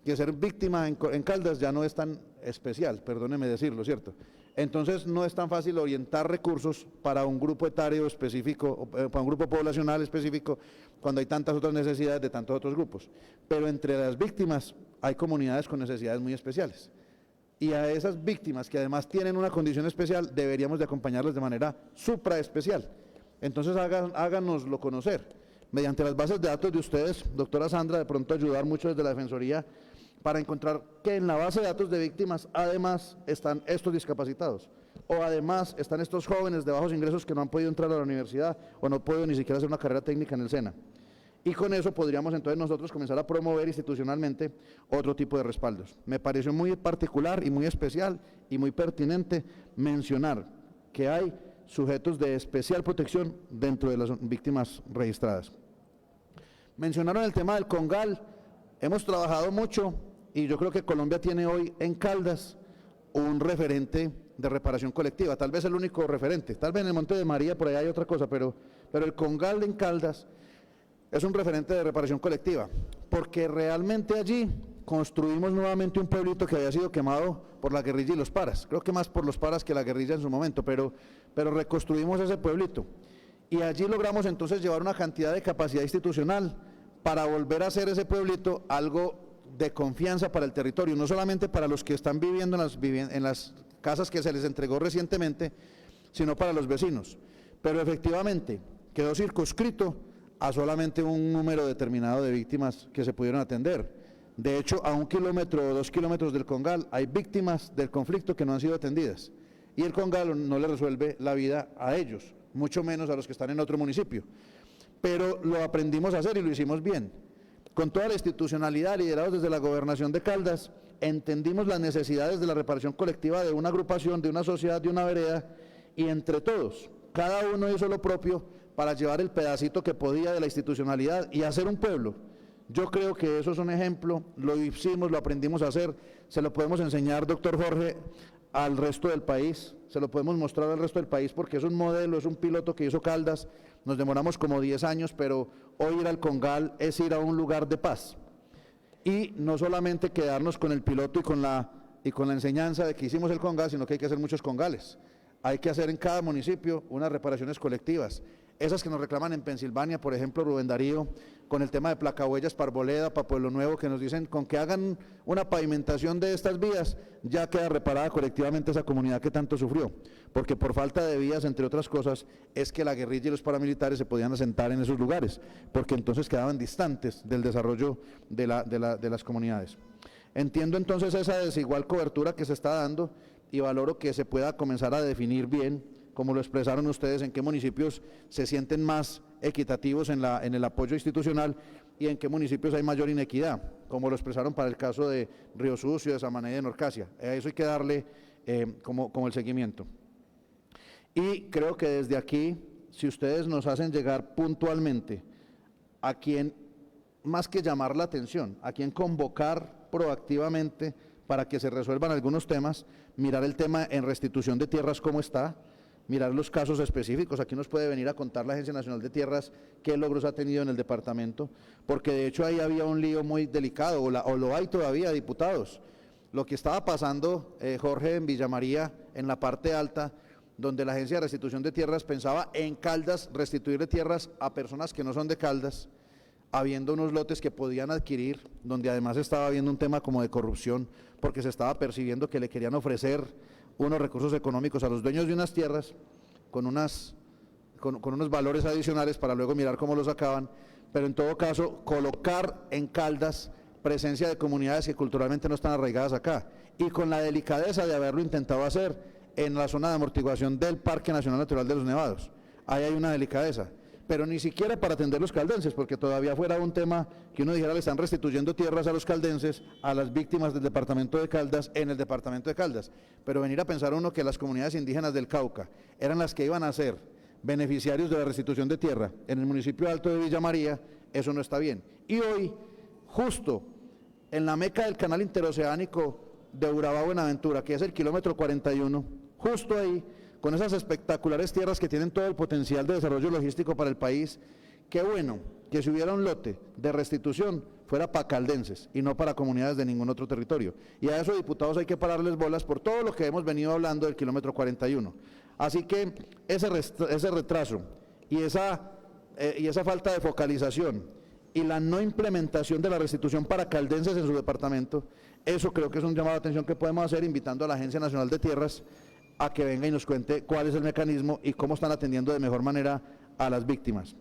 que ser víctima en Caldas ya no es tan especial, perdóneme decirlo, ¿cierto? Entonces no es tan fácil orientar recursos para un grupo etario específico, para un grupo poblacional específico, cuando hay tantas otras necesidades de tantos otros grupos. Pero entre las víctimas hay comunidades con necesidades muy especiales. Y a esas víctimas que además tienen una condición especial, deberíamos de acompañarlas de manera supraespecial. Entonces háganoslo conocer. Mediante las bases de datos de ustedes, doctora Sandra, de pronto ayudar mucho desde la Defensoría, para encontrar que en la base de datos de víctimas además están estos discapacitados, o además están estos jóvenes de bajos ingresos que no han podido entrar a la universidad o no pueden ni siquiera hacer una carrera técnica en el SENA. Y con eso podríamos entonces nosotros comenzar a promover institucionalmente otro tipo de respaldos. Me pareció muy particular y muy especial y muy pertinente mencionar que hay sujetos de especial protección dentro de las víctimas registradas. Mencionaron el tema del Congal. Hemos trabajado mucho y yo creo que Colombia tiene hoy en Caldas un referente de reparación colectiva, tal vez el único referente, tal vez en el Monte de María por ahí hay otra cosa, pero el Congal en Caldas es un referente de reparación colectiva, porque realmente allí construimos nuevamente un pueblito que había sido quemado por la guerrilla y los paras, creo que más por los paras que la guerrilla en su momento, pero reconstruimos ese pueblito y allí logramos entonces llevar una cantidad de capacidad institucional para volver a hacer ese pueblito algo de confianza para el territorio, no solamente para los que están viviendo en las casas que se les entregó recientemente, sino para los vecinos. Pero efectivamente quedó circunscrito a solamente un número determinado de víctimas que se pudieron atender. De hecho, a 1 kilómetro o 2 kilómetros del Congal hay víctimas del conflicto que no han sido atendidas. Y el Congal no le resuelve la vida a ellos, mucho menos a los que están en otro municipio. Pero lo aprendimos a hacer y lo hicimos bien. Con toda la institucionalidad, liderados desde la Gobernación de Caldas, entendimos las necesidades de la reparación colectiva de una agrupación, de una sociedad, de una vereda, y entre todos, cada uno hizo lo propio para llevar el pedacito que podía de la institucionalidad y hacer un pueblo. Yo creo que eso es un ejemplo, lo hicimos, lo aprendimos a hacer, se lo podemos enseñar, doctor Jorge, al resto del país, se lo podemos mostrar al resto del país porque es un modelo, es un piloto que hizo Caldas. Nos demoramos como 10 años, pero hoy ir al Congal es ir a un lugar de paz. Y no solamente quedarnos con el piloto y con la enseñanza de que hicimos el Congal, sino que hay que hacer muchos Congales. Hay que hacer en cada municipio unas reparaciones colectivas. Esas que nos reclaman en Pensilvania, por ejemplo, Rubén Darío, con el tema de Placahuellas, Parboleda, para Pueblo Nuevo, que nos dicen con que hagan una pavimentación de estas vías, ya queda reparada colectivamente esa comunidad que tanto sufrió, porque por falta de vías, entre otras cosas, es que la guerrilla y los paramilitares se podían asentar en esos lugares, porque entonces quedaban distantes del desarrollo de las comunidades. Entiendo entonces esa desigual cobertura que se está dando y valoro que se pueda comenzar a definir bien, como lo expresaron ustedes, en qué municipios se sienten más equitativos en el apoyo institucional y en qué municipios hay mayor inequidad, como lo expresaron para el caso de Río Sucio, de Samaná y de Norcasia. A eso hay que darle como el seguimiento. Y creo que desde aquí, si ustedes nos hacen llegar puntualmente a quien, más que llamar la atención, a quien convocar proactivamente para que se resuelvan algunos temas, mirar el tema en restitución de tierras cómo está, mirar los casos específicos. Aquí nos puede venir a contar la Agencia Nacional de Tierras qué logros ha tenido en el departamento, porque de hecho ahí había un lío muy delicado, o lo hay todavía, diputados. Lo que estaba pasando, Jorge, en Villa María, en la parte alta, donde la Agencia de Restitución de Tierras pensaba en Caldas restituirle tierras a personas que no son de Caldas, habiendo unos lotes que podían adquirir, donde además estaba habiendo un tema como de corrupción, porque se estaba percibiendo que le querían ofrecer unos recursos económicos a los dueños de unas tierras con unos valores adicionales para luego mirar cómo los sacaban, pero en todo caso colocar en Caldas presencia de comunidades que culturalmente no están arraigadas acá, y con la delicadeza de haberlo intentado hacer en la zona de amortiguación del Parque Nacional Natural de los Nevados. Ahí hay una delicadeza, pero ni siquiera para atender los caldenses, porque todavía fuera un tema que uno dijera le están restituyendo tierras a los caldenses, a las víctimas del departamento de Caldas, en el departamento de Caldas, pero venir a pensar uno que las comunidades indígenas del Cauca eran las que iban a ser beneficiarios de la restitución de tierra en el municipio alto de Villa María, eso no está bien. Y hoy, justo en la meca del canal interoceánico de Urabá-Buenaventura, que es el kilómetro 41, justo ahí, con esas espectaculares tierras que tienen todo el potencial de desarrollo logístico para el país, qué bueno que si hubiera un lote de restitución fuera para caldenses y no para comunidades de ningún otro territorio. Y a esos diputados hay que pararles bolas por todo lo que hemos venido hablando del kilómetro 41. Así que ese retraso y esa falta de focalización y la no implementación de la restitución para caldenses en su departamento, eso creo que es un llamado de atención que podemos hacer invitando a la Agencia Nacional de Tierras a que venga y nos cuente cuál es el mecanismo y cómo están atendiendo de mejor manera a las víctimas.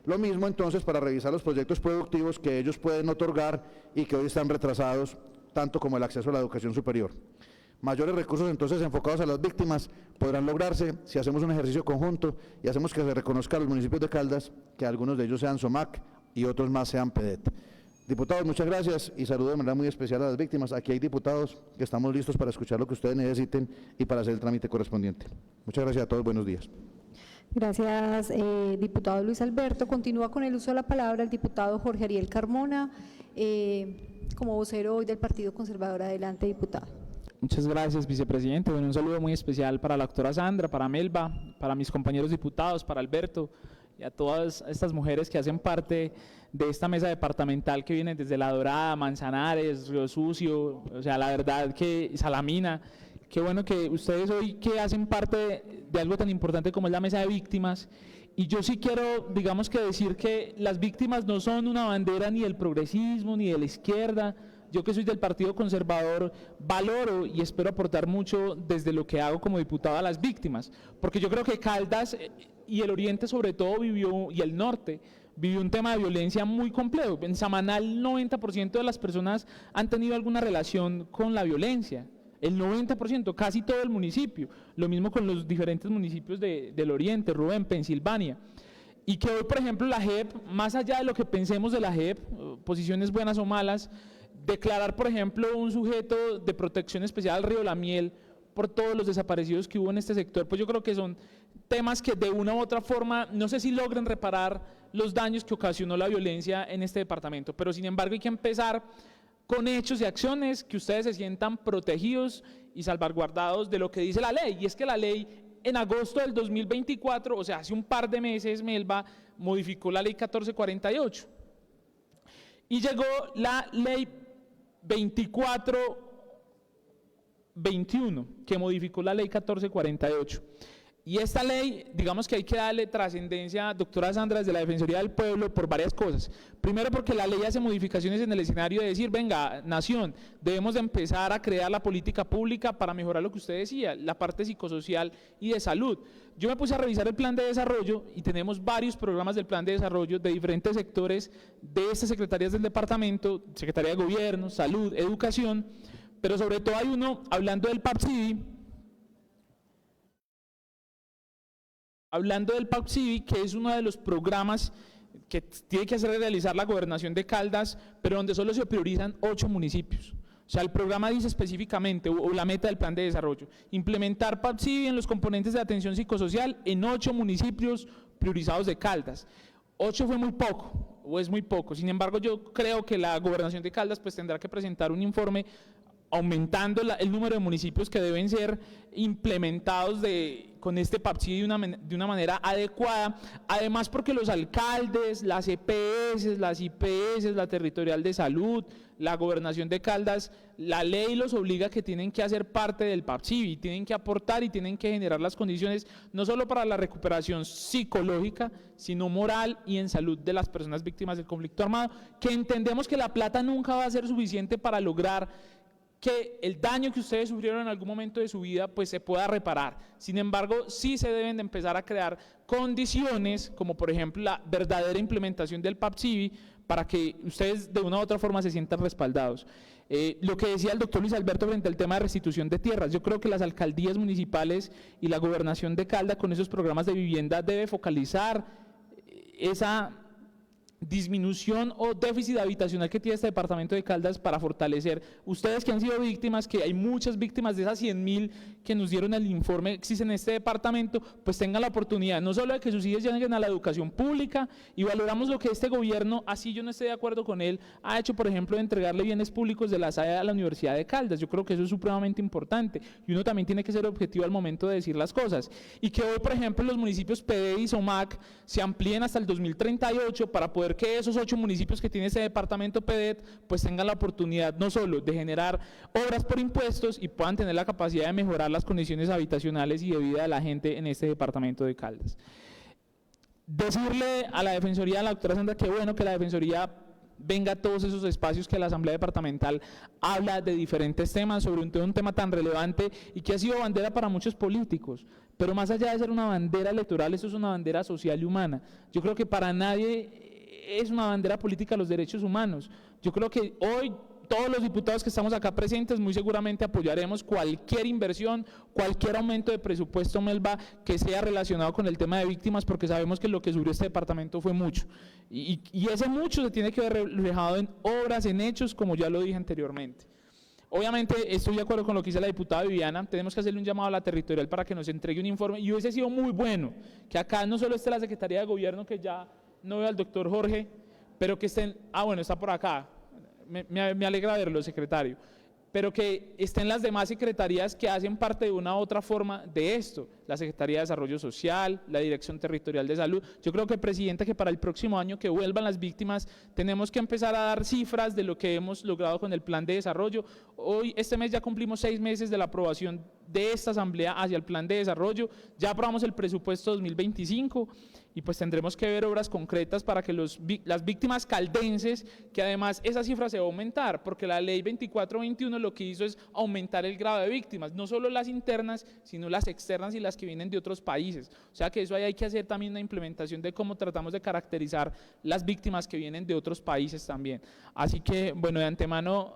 Lo mismo entonces para revisar los proyectos productivos que ellos pueden otorgar y que hoy están retrasados, tanto como el acceso a la educación superior. Mayores recursos entonces enfocados a las víctimas podrán lograrse si hacemos un ejercicio conjunto y hacemos que se reconozca a los municipios de Caldas, que algunos de ellos sean SOMAC y otros más sean PEDET. Diputados, muchas gracias y saludo de manera muy especial a las víctimas. Aquí hay diputados que estamos listos para escuchar lo que ustedes necesiten y para hacer el trámite correspondiente. Muchas gracias a todos, buenos días. Gracias, diputado Luis Alberto. Continúa con el uso de la palabra el diputado Jorge Ariel Carmona, como vocero hoy del Partido Conservador. Adelante, diputado. Muchas gracias, vicepresidente. Bueno, un saludo muy especial para la doctora Sandra, para Melba, para mis compañeros diputados, para Alberto y a todas estas mujeres que hacen parte de esta mesa departamental que vienen desde La Dorada, Manzanares, Río Sucio, o sea, la verdad que Salamina. Qué bueno que ustedes hoy que hacen parte de algo tan importante como es la mesa de víctimas. Y yo sí quiero, digamos que decir que las víctimas no son una bandera ni del progresismo ni de la izquierda. Yo que soy del Partido Conservador valoro y espero aportar mucho desde lo que hago como diputado a las víctimas, porque yo creo que Caldas y el oriente sobre todo vivió, y el norte, vivió un tema de violencia muy complejo. En Samaná el 90% de las personas han tenido alguna relación con la violencia, el 90%, casi todo el municipio, lo mismo con los diferentes municipios del oriente, Rubén, Pensilvania. Y que hoy, por ejemplo, la JEP, más allá de lo que pensemos de la JEP, posiciones buenas o malas, declarar, por ejemplo, un sujeto de protección especial al río La Miel por todos los desaparecidos que hubo en este sector, pues yo creo que son temas que de una u otra forma, no sé si logren reparar los daños que ocasionó la violencia en este departamento, pero sin embargo hay que empezar con hechos y acciones que ustedes se sientan protegidos y salvaguardados de lo que dice la ley, y es que la ley en agosto del 2024, o sea, hace un par de meses, Melba, modificó la ley 1448, y llegó la ley 2421, que modificó la ley 1448. Y esta ley, digamos que hay que darle trascendencia, doctora Sandra, desde la Defensoría del Pueblo, por varias cosas. Primero, porque la ley hace modificaciones en el escenario de decir, venga, nación, debemos de empezar a crear la política pública para mejorar lo que usted decía, la parte psicosocial y de salud. Yo me puse a revisar el plan de desarrollo y tenemos varios programas del plan de desarrollo de diferentes sectores de estas secretarías del departamento, Secretaría de Gobierno, Salud, Educación, pero sobre todo hay uno, hablando del PAPCIVI, que es uno de los programas que tiene que hacer realizar la gobernación de Caldas, pero donde solo se priorizan 8 municipios. O sea, el programa dice específicamente, o la meta del plan de desarrollo, implementar PAPCIVI en los componentes de atención psicosocial en 8 municipios priorizados de Caldas. 8 fue muy poco, o es muy poco. Sin embargo, yo creo que la gobernación de Caldas pues tendrá que presentar un informe aumentando el número de municipios que deben ser implementados con este PAPSIBI de una manera adecuada, además porque los alcaldes, las EPS, las IPS, la Territorial de Salud, la Gobernación de Caldas, la ley los obliga a que tienen que hacer parte del PAPSIBI, tienen que aportar y tienen que generar las condiciones no solo para la recuperación psicológica, sino moral y en salud de las personas víctimas del conflicto armado, que entendemos que la plata nunca va a ser suficiente para lograr que el daño que ustedes sufrieron en algún momento de su vida pues se pueda reparar. Sin embargo, sí se deben de empezar a crear condiciones, como por ejemplo la verdadera implementación del PAPSIBI, para que ustedes de una u otra forma se sientan respaldados. Lo que decía el doctor Luis Alberto frente al tema de restitución de tierras, yo creo que las alcaldías municipales y la gobernación de Caldas con esos programas de vivienda debe focalizar esa disminución o déficit habitacional que tiene este departamento de Caldas para fortalecer. Ustedes que han sido víctimas, que hay muchas víctimas de esas 100.000 que nos dieron el informe que existen en este departamento, pues tengan la oportunidad no solo de que sus hijos lleguen a la educación pública, y valoramos lo que este gobierno, así yo no esté de acuerdo con él, ha hecho, por ejemplo, de entregarle bienes públicos de la SAE a la Universidad de Caldas. Yo creo que eso es supremamente importante y uno también tiene que ser objetivo al momento de decir las cosas, y que hoy, por ejemplo, los municipios PD y SOMAC se amplíen hasta el 2038 para poder que esos 8 municipios que tiene ese departamento PEDET pues tengan la oportunidad no solo de generar obras por impuestos y puedan tener la capacidad de mejorar las condiciones habitacionales y de vida de la gente en este departamento de Caldas. Decirle a la Defensoría, a la doctora Sandra, que bueno que la Defensoría venga a todos esos espacios que la Asamblea Departamental habla de diferentes temas sobre un tema tan relevante y que ha sido bandera para muchos políticos, pero más allá de ser una bandera electoral, eso es una bandera social y humana. Yo creo que para nadie es una bandera política los derechos humanos. Yo creo que hoy todos los diputados que estamos acá presentes muy seguramente apoyaremos cualquier inversión, cualquier aumento de presupuesto, Melba, que sea relacionado con el tema de víctimas, porque sabemos que lo que sufrió este departamento fue mucho. Y ese mucho se tiene que ver reflejado en obras, en hechos, como ya lo dije anteriormente. Obviamente estoy de acuerdo con lo que dice la diputada Viviana, tenemos que hacerle un llamado a la territorial para que nos entregue un informe, y hubiese sido muy bueno que acá no solo esté la Secretaría de Gobierno, que ya no veo al doctor Jorge, pero que estén, bueno, está por acá, me alegra verlo, secretario, pero que estén las demás secretarías que hacen parte de una u otra forma de esto, la Secretaría de Desarrollo Social, la Dirección Territorial de Salud. Yo creo que, Presidenta, que para el próximo año que vuelvan las víctimas, tenemos que empezar a dar cifras de lo que hemos logrado con el plan de desarrollo. Hoy, este mes ya cumplimos 6 meses de la aprobación de esta Asamblea hacia el plan de desarrollo, ya aprobamos el presupuesto 2025, y pues tendremos que ver obras concretas para que las víctimas caldenses, que además esa cifra se va a aumentar, porque la ley 2421 lo que hizo es aumentar el grado de víctimas, no solo las internas, sino las externas y las que vienen de otros países. O sea que eso ahí hay que hacer también una implementación de cómo tratamos de caracterizar las víctimas que vienen de otros países también. Así que, bueno, de antemano,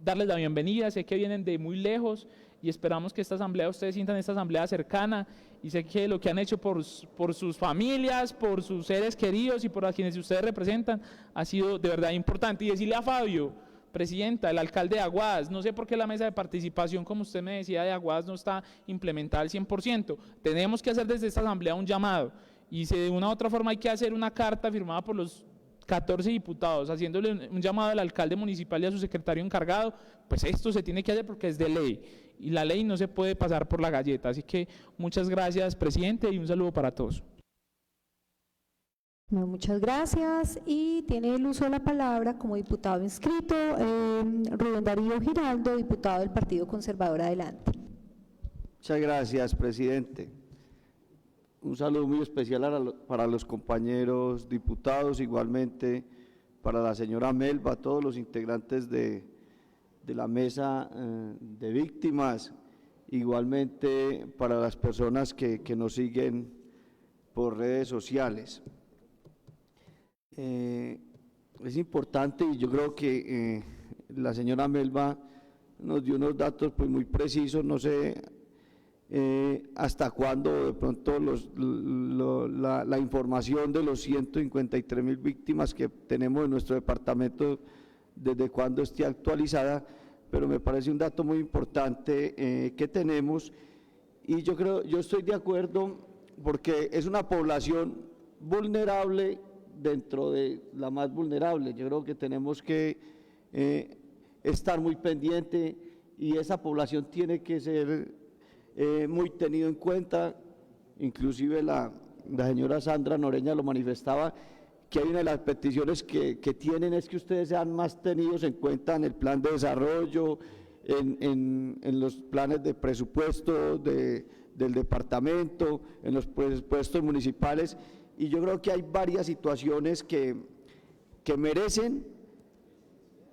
darles la bienvenida, sé que vienen de muy lejos, y esperamos que esta asamblea, ustedes sientan esta asamblea cercana, y sé que lo que han hecho por sus familias, por sus seres queridos y por a quienes ustedes representan ha sido de verdad importante. Y decirle a Fabio, Presidenta, el alcalde de Aguadas, no sé por qué la mesa de participación, como usted me decía, de Aguadas no está implementada al 100%, tenemos que hacer desde esta asamblea un llamado, y si de una u otra forma hay que hacer una carta firmada por los 14 diputados, haciéndole un llamado al alcalde municipal y a su secretario encargado, pues esto se tiene que hacer porque es de ley, y la ley no se puede pasar por la galleta. Así que muchas gracias, Presidente, y un saludo para todos. Bueno, muchas gracias, y tiene el uso de la palabra como diputado inscrito Rubén Darío Giraldo, diputado del Partido Conservador. Adelante. Muchas gracias, Presidente. Un saludo muy especial para los compañeros diputados, igualmente para la señora Melba, todos los integrantes de la mesa de víctimas, igualmente para las personas que nos siguen por redes sociales. Es importante, y yo creo que la señora Melba nos dio unos datos pues muy precisos, no sé hasta cuándo de pronto la información de los 153.000 víctimas que tenemos en nuestro departamento, desde cuándo esté actualizada, pero me parece un dato muy importante que tenemos, y yo estoy de acuerdo porque es una población vulnerable dentro de la más vulnerable. Yo creo que tenemos que estar muy pendiente y esa población tiene que ser muy tenido en cuenta. Inclusive la señora Sandra Noreña lo manifestaba, que hay una de las peticiones que tienen es que ustedes sean más tenidos en cuenta en el plan de desarrollo, en los planes de presupuesto del departamento, en los presupuestos municipales, y yo creo que hay varias situaciones que merecen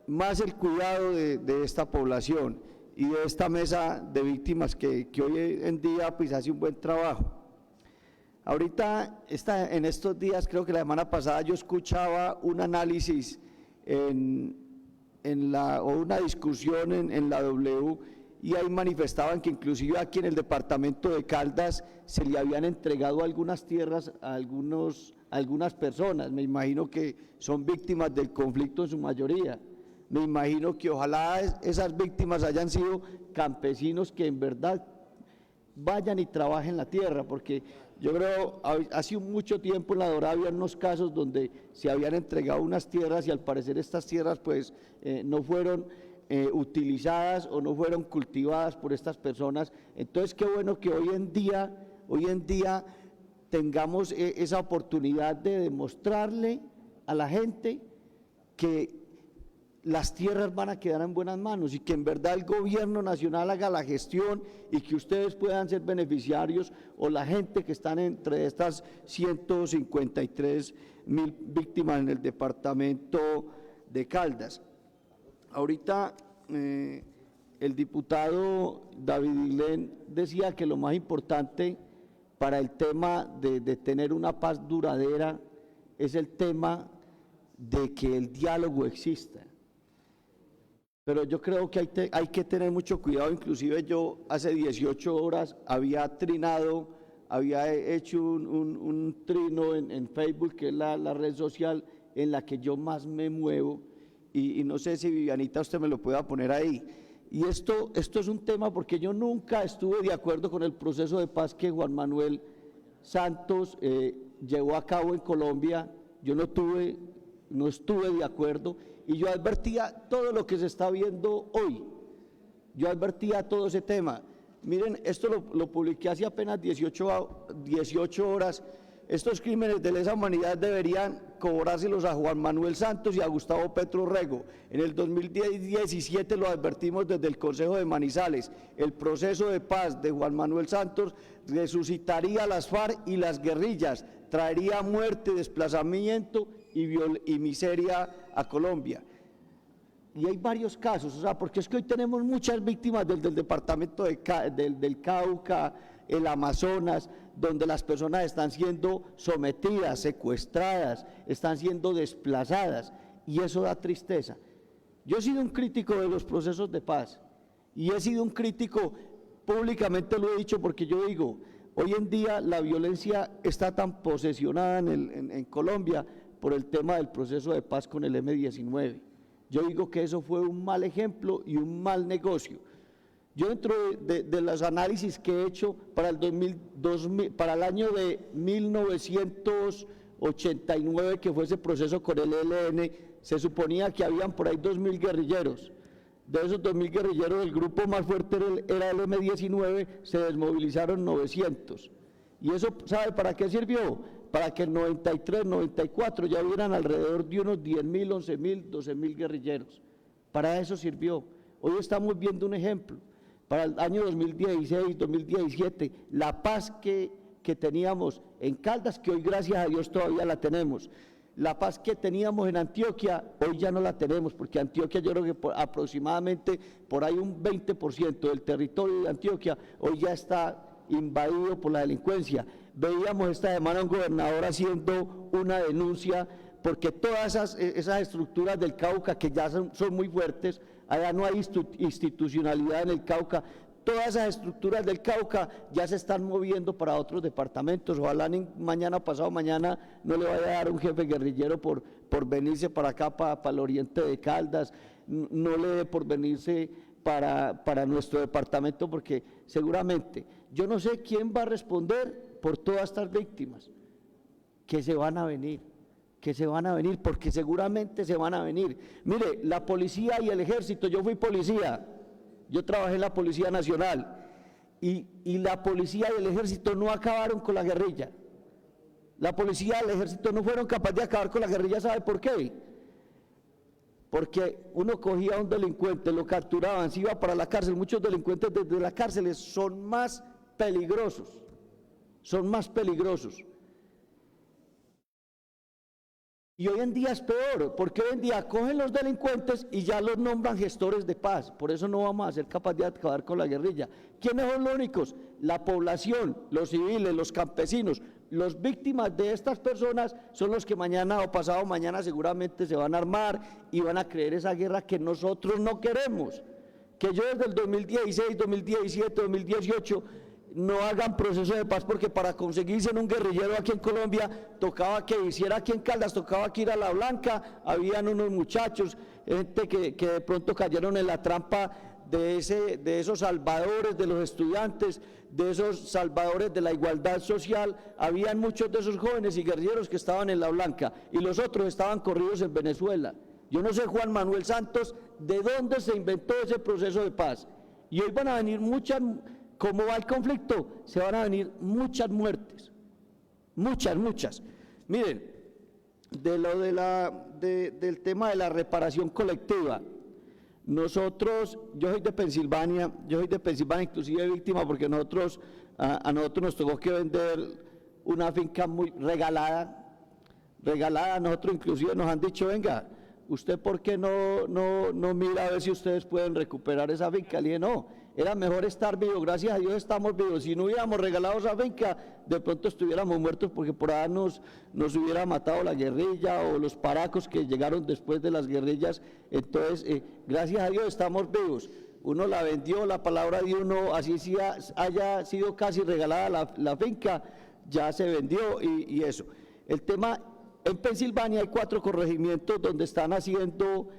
más el cuidado de esta población y de esta mesa de víctimas que hoy en día pues hace un buen trabajo. Ahorita, en estos días, creo que la semana pasada yo escuchaba un análisis o una discusión en la W, y ahí manifestaban que inclusive aquí en el departamento de Caldas se le habían entregado algunas tierras a algunas personas. Me imagino que son víctimas del conflicto en su mayoría. Me imagino que ojalá esas víctimas hayan sido campesinos que en verdad vayan y trabajen la tierra, porque yo creo hace mucho tiempo en La Dorada había unos casos donde se habían entregado unas tierras y al parecer estas tierras pues no fueron utilizadas o no fueron cultivadas por estas personas. Entonces qué bueno que hoy en día tengamos esa oportunidad de demostrarle a la gente que las tierras van a quedar en buenas manos y que en verdad el gobierno nacional haga la gestión y que ustedes puedan ser beneficiarios, o la gente que están entre estas 153.000 víctimas en el departamento de Caldas. Ahorita el diputado David Ilén decía que lo más importante para el tema de tener una paz duradera es el tema de que el diálogo exista. Pero yo creo que hay que tener mucho cuidado. Inclusive yo hace 18 horas había hecho un trino en Facebook, que es la red social en la que yo más me muevo, y no sé si Vivianita usted me lo pueda poner ahí. Y esto es un tema porque yo nunca estuve de acuerdo con el proceso de paz que Juan Manuel Santos llevó a cabo en Colombia. Yo no estuve de acuerdo, y yo advertía todo lo que se está viendo hoy. Yo advertía todo ese tema. Miren, esto lo publiqué hace apenas 18 horas. Estos crímenes de lesa humanidad deberían cobrárselos a Juan Manuel Santos y a Gustavo Petro Rego. En el 2017 lo advertimos desde el Consejo de Manizales. El proceso de paz de Juan Manuel Santos resucitaría a las FARC y las guerrillas, traería muerte, desplazamiento y miseria a Colombia. Y hay varios casos, porque es que hoy tenemos muchas víctimas del departamento del Cauca, el Amazonas, donde las personas están siendo sometidas, secuestradas, están siendo desplazadas, y eso da tristeza. Yo he sido un crítico de los procesos de paz, y he sido un crítico, públicamente lo he dicho, porque yo digo, hoy en día la violencia está tan posesionada en Colombia por el tema del proceso de paz con el M-19. Yo digo que eso fue un mal ejemplo y un mal negocio. Yo dentro de los análisis que he hecho para el año de 1989, que fue ese proceso con el ELN, se suponía que habían por ahí 2.000 guerrilleros. De esos 2.000 guerrilleros, el grupo más fuerte era el M-19, se desmovilizaron 900. ¿Y eso sabe para qué sirvió? Para que en 93, 94 ya hubieran alrededor de unos 10.000, 11.000, 12.000 guerrilleros. Para eso sirvió. Hoy estamos viendo un ejemplo. Para el año 2016, 2017, la paz que teníamos en Caldas, que hoy gracias a Dios todavía la tenemos. La paz que teníamos en Antioquia, hoy ya no la tenemos, porque Antioquia, yo creo que aproximadamente por ahí un 20% del territorio de Antioquia hoy ya está invadido por la delincuencia. Veíamos esta semana a un gobernador haciendo una denuncia porque todas esas estructuras del Cauca, que ya son muy fuertes, allá no hay institucionalidad en el Cauca, todas esas estructuras del Cauca ya se están moviendo para otros departamentos. Ojalá mañana, pasado mañana, no le vaya a dar un jefe guerrillero por venirse para acá, para el oriente de Caldas, no le dé por venirse para nuestro departamento, porque seguramente, yo no sé quién va a responder por todas estas víctimas que se van a venir, porque seguramente se van a venir. Mire, la policía y el ejército, yo fui policía, Yo trabajé en la Policía Nacional y la policía y el ejército no acabaron con la guerrilla. La policía y el ejército no fueron capaces de acabar con la guerrilla, ¿sabe por qué? Porque uno cogía a un delincuente, lo capturaban, se iba para la cárcel. Muchos delincuentes desde las cárceles son más peligrosos, Y hoy en día es peor, porque hoy en día cogen los delincuentes y ya los nombran gestores de paz. Por eso no vamos a ser capaces de acabar con la guerrilla. ¿Quiénes son los únicos? La población, los civiles, los campesinos. Los víctimas de estas personas son los que mañana o pasado mañana seguramente se van a armar y van a creer esa guerra que nosotros no queremos. Que yo desde el 2016, 2017, 2018 no hagan proceso de paz, porque para conseguirse en un guerrillero aquí en Colombia tocaba que hiciera aquí en Caldas, tocaba que ir a La Blanca, habían unos muchachos, gente que de pronto cayeron en la trampa de esos salvadores de los estudiantes, de esos salvadores de la igualdad social. Habían muchos de esos jóvenes y guerrilleros que estaban en La Blanca y los otros estaban corridos en Venezuela. Yo no sé, Juan Manuel Santos, de dónde se inventó ese proceso de paz. Y hoy van a venir muchas, como va el conflicto, se van a venir muchas muertes, muchas. Miren, del tema de la reparación colectiva. Nosotros, yo soy de Pensilvania, inclusive víctima, porque a nosotros nos tocó que vender una finca muy regalada. Nosotros inclusive nos han dicho, venga, ¿usted por qué no mira a ver si ustedes pueden recuperar esa finca? Le dije, no, era mejor estar vivo, gracias a Dios estamos vivos. Si no hubiéramos regalado esa finca, de pronto estuviéramos muertos, porque por ahí nos hubiera matado la guerrilla o los paracos que llegaron después de las guerrillas. Entonces, gracias a Dios estamos vivos. Uno la vendió, la palabra de uno, así sí haya sido casi regalada la finca, ya se vendió y eso. El tema, en Pensilvania hay 4 corregimientos donde están haciendo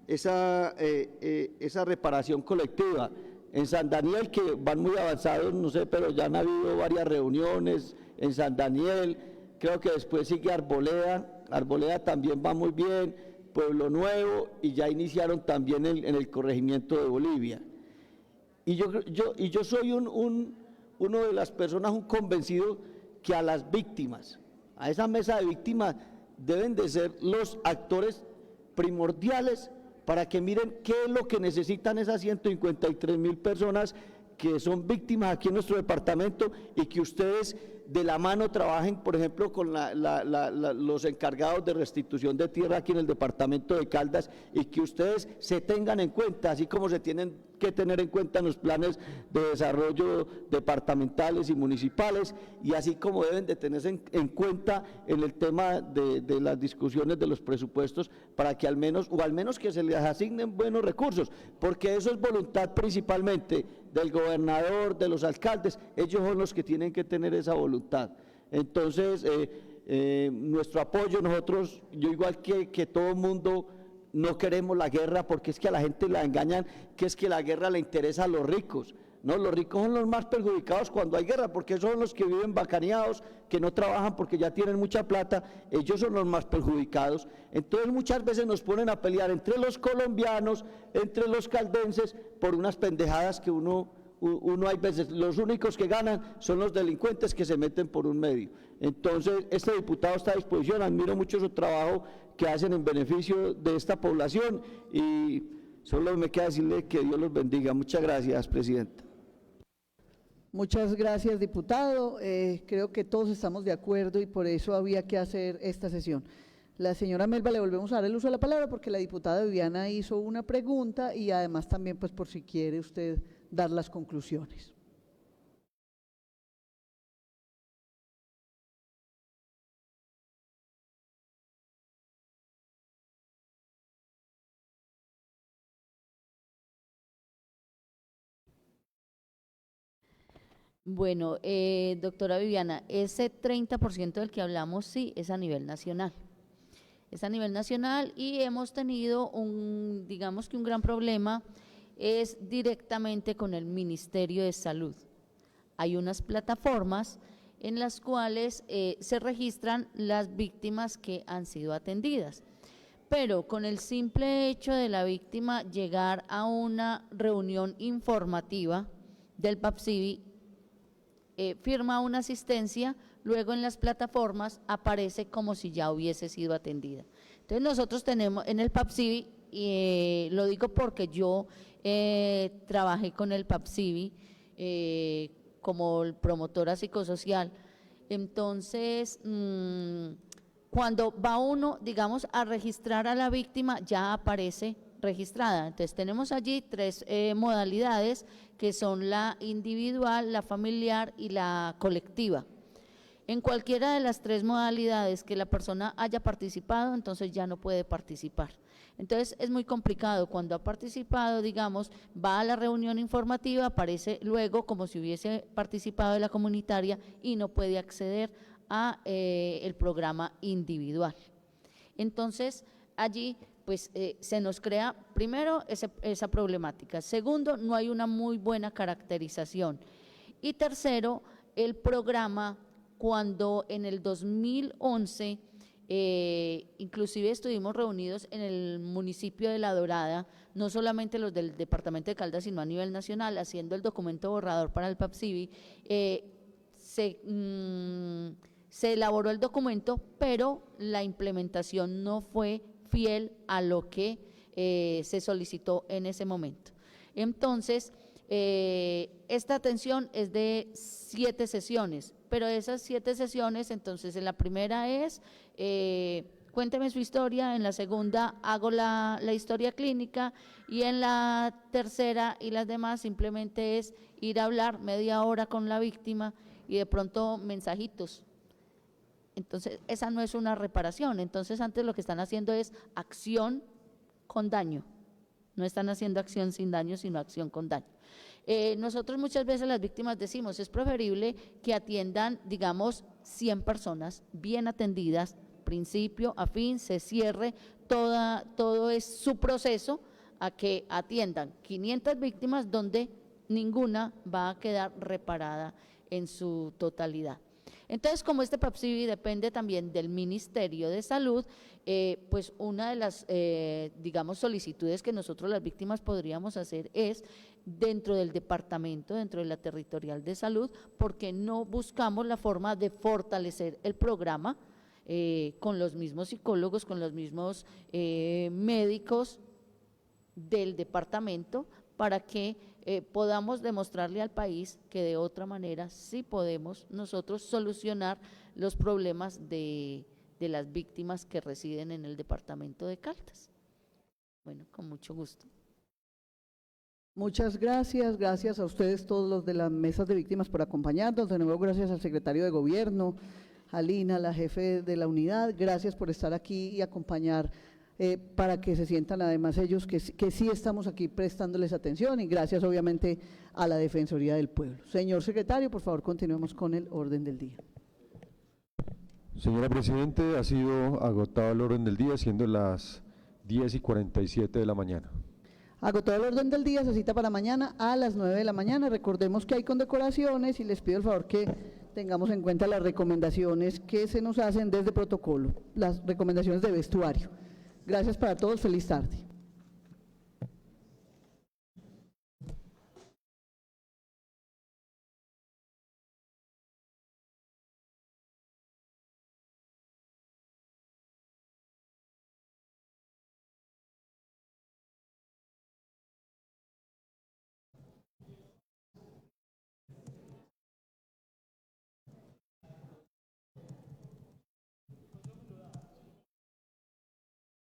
esa reparación colectiva. En San Daniel, que van muy avanzados, no sé, pero ya han habido varias reuniones en San Daniel. Creo que después sigue Arboleda también va muy bien, Pueblo Nuevo, y ya iniciaron también en el corregimiento de Bolivia. Y yo soy uno de las personas, un convencido, que a las víctimas, a esa mesa de víctimas, deben de ser los actores primordiales para que miren qué es lo que necesitan esas 153.000 personas que son víctimas aquí en nuestro departamento, y que ustedes de la mano trabajen, por ejemplo, con los encargados de restitución de tierra aquí en el departamento de Caldas, y que ustedes se tengan en cuenta, así como se tienen que tener en cuenta en los planes de desarrollo departamentales y municipales, y así como deben de tenerse en cuenta en el tema de las discusiones de los presupuestos, para que al menos que se les asignen buenos recursos, porque eso es voluntad principalmente del gobernador, de los alcaldes. Ellos son los que tienen que tener esa voluntad. Entonces, nuestro apoyo, nosotros, yo igual que todo el mundo, no queremos la guerra, porque es que a la gente la engañan, que es que la guerra le interesa a los ricos. No, los ricos son los más perjudicados cuando hay guerra, porque son los que viven bacaneados, que no trabajan porque ya tienen mucha plata, ellos son los más perjudicados. Entonces muchas veces nos ponen a pelear entre los colombianos, entre los caldenses, por unas pendejadas que uno hay veces, los únicos que ganan son los delincuentes que se meten por un medio. Entonces, este diputado está a disposición, admiro mucho su trabajo que hacen en beneficio de esta población, y solo me queda decirle que Dios los bendiga. Muchas gracias, presidenta. Muchas gracias, diputado. Creo que todos estamos de acuerdo y por eso había que hacer esta sesión. La señora Melba, le volvemos a dar el uso de la palabra porque la diputada Viviana hizo una pregunta y además también pues por si quiere usted dar las conclusiones. Bueno, doctora Viviana, ese 30% del que hablamos sí es a nivel nacional. Es a nivel nacional y hemos tenido digamos que un gran problema es directamente con el Ministerio de Salud. Hay unas plataformas en las cuales se registran las víctimas que han sido atendidas, pero con el simple hecho de la víctima llegar a una reunión informativa del PAPSIBI, firma una asistencia, luego en las plataformas aparece como si ya hubiese sido atendida. Entonces nosotros tenemos en el PAPSIBI, y lo digo porque yo trabajé con el PAPSIBI como promotora psicosocial, entonces cuando va uno, digamos, a registrar a la víctima, ya aparece registrada. Entonces tenemos allí tres modalidades que son la individual, la familiar y la colectiva. En cualquiera de las tres modalidades que la persona haya participado, entonces ya no puede participar. Entonces es muy complicado, cuando ha participado, digamos, va a la reunión informativa, aparece luego como si hubiese participado de la comunitaria y no puede acceder a el programa individual. Entonces allí pues se nos crea primero esa problemática, segundo, no hay una muy buena caracterización y tercero, el programa cuando en el 2011 inclusive estuvimos reunidos en el municipio de La Dorada, no solamente los del departamento de Caldas, sino a nivel nacional, haciendo el documento borrador para el PAPSIBI, se elaboró el documento, pero la implementación no fue fiel a lo que se solicitó en ese momento. Entonces, esta atención es de 7 sesiones, pero esas 7 sesiones, entonces en la primera es, cuénteme su historia, en la segunda hago la historia clínica y en la tercera y las demás simplemente es ir a hablar media hora con la víctima y de pronto mensajitos. Entonces, esa no es una reparación, entonces antes lo que están haciendo es acción con daño, no están haciendo acción sin daño, sino acción con daño. Nosotros muchas veces las víctimas decimos, es preferible que atiendan, digamos, 100 personas bien atendidas, principio a fin, se cierre, todo es su proceso, a que atiendan 500 víctimas donde ninguna va a quedar reparada en su totalidad. Entonces, como este PAPSIBI depende también del Ministerio de Salud, pues una de las, digamos, solicitudes que nosotros las víctimas podríamos hacer es dentro del departamento, dentro de la territorial de salud, porque no buscamos la forma de fortalecer el programa con los mismos psicólogos, con los mismos médicos del departamento, para que podamos demostrarle al país que de otra manera sí podemos nosotros solucionar los problemas de las víctimas que residen en el departamento de Caldas. Bueno, con mucho gusto. Muchas gracias, gracias a ustedes todos los de las mesas de víctimas por acompañarnos, de nuevo gracias al secretario de Gobierno, a Lina, la jefe de la unidad, gracias por estar aquí y acompañar para que se sientan además ellos que sí estamos aquí prestándoles atención y gracias obviamente a la Defensoría del Pueblo. Señor secretario, por favor continuemos con el orden del día. Señora Presidente, ha sido agotado el orden del día, siendo las 10:47 de la mañana. Agotado el orden del día, se cita para mañana a las 9 de la mañana. Recordemos que hay condecoraciones y les pido el favor que tengamos en cuenta las recomendaciones que se nos hacen desde protocolo, las recomendaciones de vestuario. Gracias para todos, feliz tarde.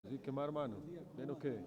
Así que más, hermano, menos que…